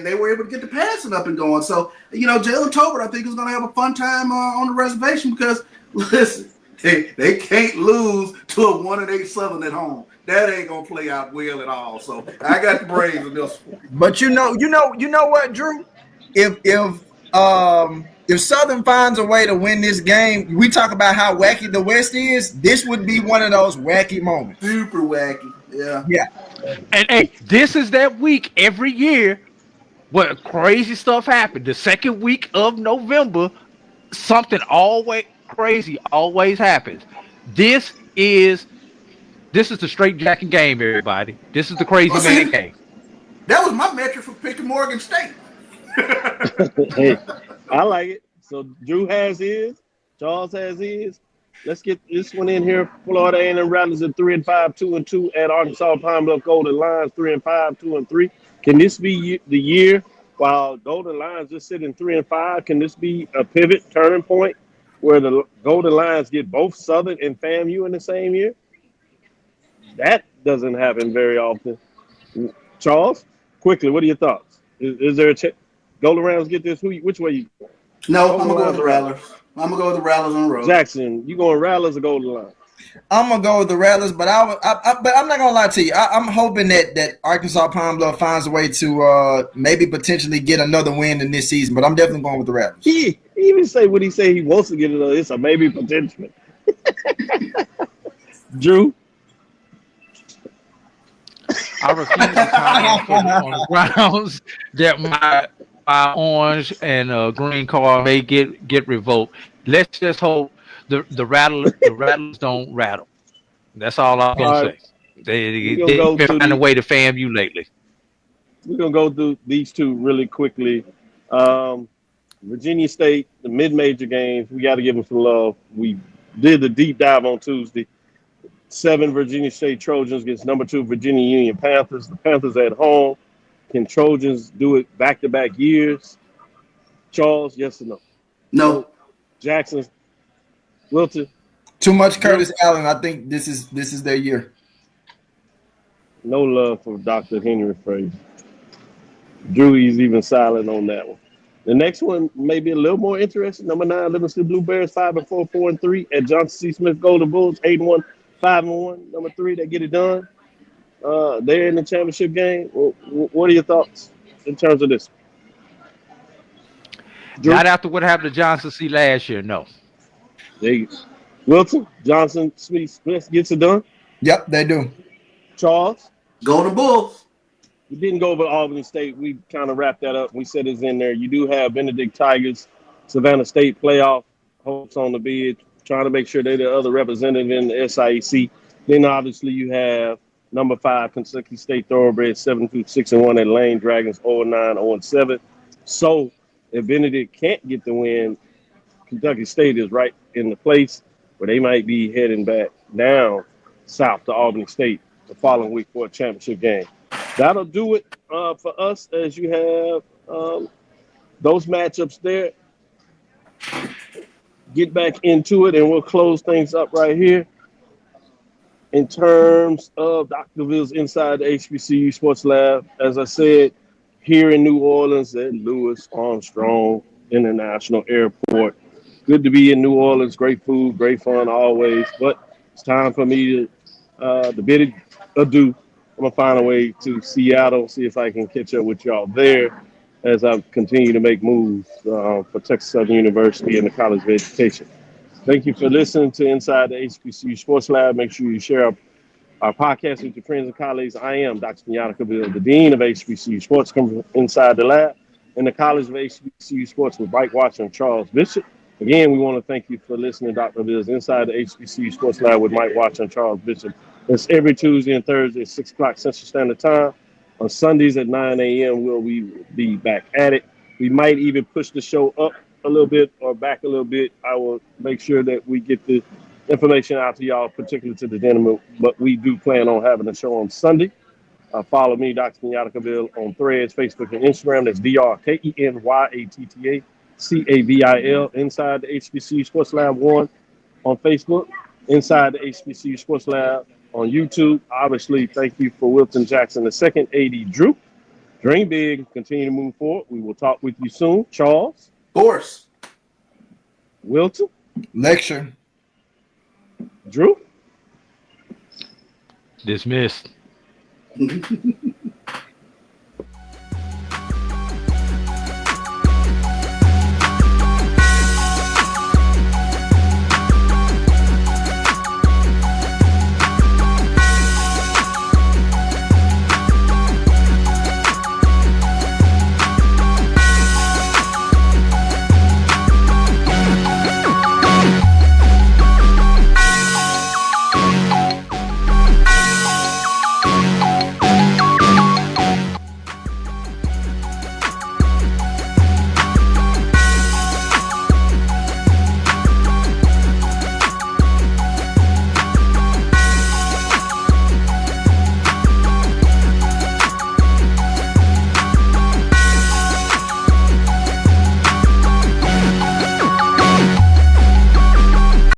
they were able to get the passing up and going. So, Jalen Tolbert, I think, is going to have a fun time on the reservation because, listen, they can't lose to a 1-8 Southern at home. That ain't gonna play out well at all. So I got the Braves in this one. But you know what, Drew? If Southern finds a way to win this game, we talk about how wacky the West is. This would be one of those wacky moments. Super wacky. Yeah. Yeah. And hey, this is that week every year where crazy stuff happens. The second week of November, something always crazy always happens. This is the straight jacking game, everybody. This is the crazy man game. That was my metric for picking Morgan State. Hey, I like it. So Drew has his, Charles has his. Let's get this one in here. Florida A&M Rattlers at 3-5, 2-2 at Arkansas Pine Bluff Golden Lions 3-5, 2-3. Can this be the year while Golden Lions just sitting 3-5? Can this be a pivot turning point where the Golden Lions get both Southern and FAMU in the same year? That doesn't happen very often. Charles, quickly, what are your thoughts? Is there a chance Golden Lions get this? Which way you go? No, I'm going to go with the Rattlers. I'm going to go with the Rattlers on the road. Jackson, you going Rattlers or Golden Lions? I'm going to go with the Rattlers, but but I'm not going to lie to you. I'm hoping that Arkansas Pine Bluff finds a way to maybe potentially get another win in this season, but I'm definitely going with the Rattlers. He even say what he say he wants to get it. It's a maybe potential. Drew? I refuse to comment on the grounds that my orange and green card may get revoked. Let's just hope the rattlers don't rattle. That's all I'm gonna say. They've been finding a way to FAMU lately. We're gonna go through these two really quickly. Virginia State, the mid-major games, we got to give them some love. We did the deep dive on Tuesday. 7 Virginia State Trojans against number 2 Virginia Union Panthers. The Panthers at home. Can Trojans do it back-to-back years? Charles, yes or no? No. Jackson, Wilton? Too much Curtis Allen. I think this is their year. No love for Dr. Henry Fraser. Drew, he's even silent on that one. The next one may be a little more interesting. Number 9, Livingstone Blue Bears, 5-4, 4-3 at Johnson C. Smith Golden Bulls, 8-1, 5-1. Number 3, they get it done. They're in the championship game. What are your thoughts in terms of this? Drew? Not after what happened to Johnson C. last year, no. They Wilton, Johnson, Smith gets it done. Yep, they do. Charles. Go to Bulls. We didn't go over Albany State. We kind of wrapped that up. We said it's in there. You do have Benedict Tigers, Savannah State playoff hopes on the bid, trying to make sure they're the other representative in the SIEC. Then obviously you have number 5 Kentucky State Thoroughbred 7-6-1 at Lane Dragons 0-9, 0-7. So if Benedict can't get the win, Kentucky State is right in the place where they might be heading back down south to Albany State the following week for a championship game. That'll do it for us as you have those matchups there. Get back into it, and we'll close things up right here. In terms of Dr. DeVille's Inside the HBCU Sports Lab, as I said, here in New Orleans at Louis Armstrong International Airport. Good to be in New Orleans. Great food, great fun always. But it's time for me to bid adieu. I'm going to find a way to Seattle, see if I can catch up with y'all there as I continue to make moves for Texas Southern University and the College of Education. Thank you for listening to Inside the HBCU Sports Lab. Make sure you share our podcast with your friends and colleagues. I am Dr. Kenyatta, Cavil, the Dean of HBCU Sports, coming inside the lab in the College of HBCU Sports with Mike Watson and Charles Bishop. Again, we want to thank you for listening to Dr. Cavill's Inside the HBCU Sports Lab with Mike Watson and Charles Bishop. It's every Tuesday and Thursday at 6 o'clock Central Standard Time. On Sundays at 9 a.m. we will be back at it. We might even push the show up a little bit or back a little bit. I will make sure that we get the information out to y'all, particularly to the gentlemen, but we do plan on having a show on Sunday. Follow me, Dr. Kenyatta Cavil, on Threads, Facebook, and Instagram. That's DrKenyattaCavil, Inside the HBCU Sports Lab 1 on Facebook, Inside the HBCU Sports Lab on YouTube. Obviously, thank you for Wilton Jackson II, AD Drew. Dream big, continue to move forward. We will talk with you soon. Charles. Force. Wilton. Lecture. Drew. Dismissed.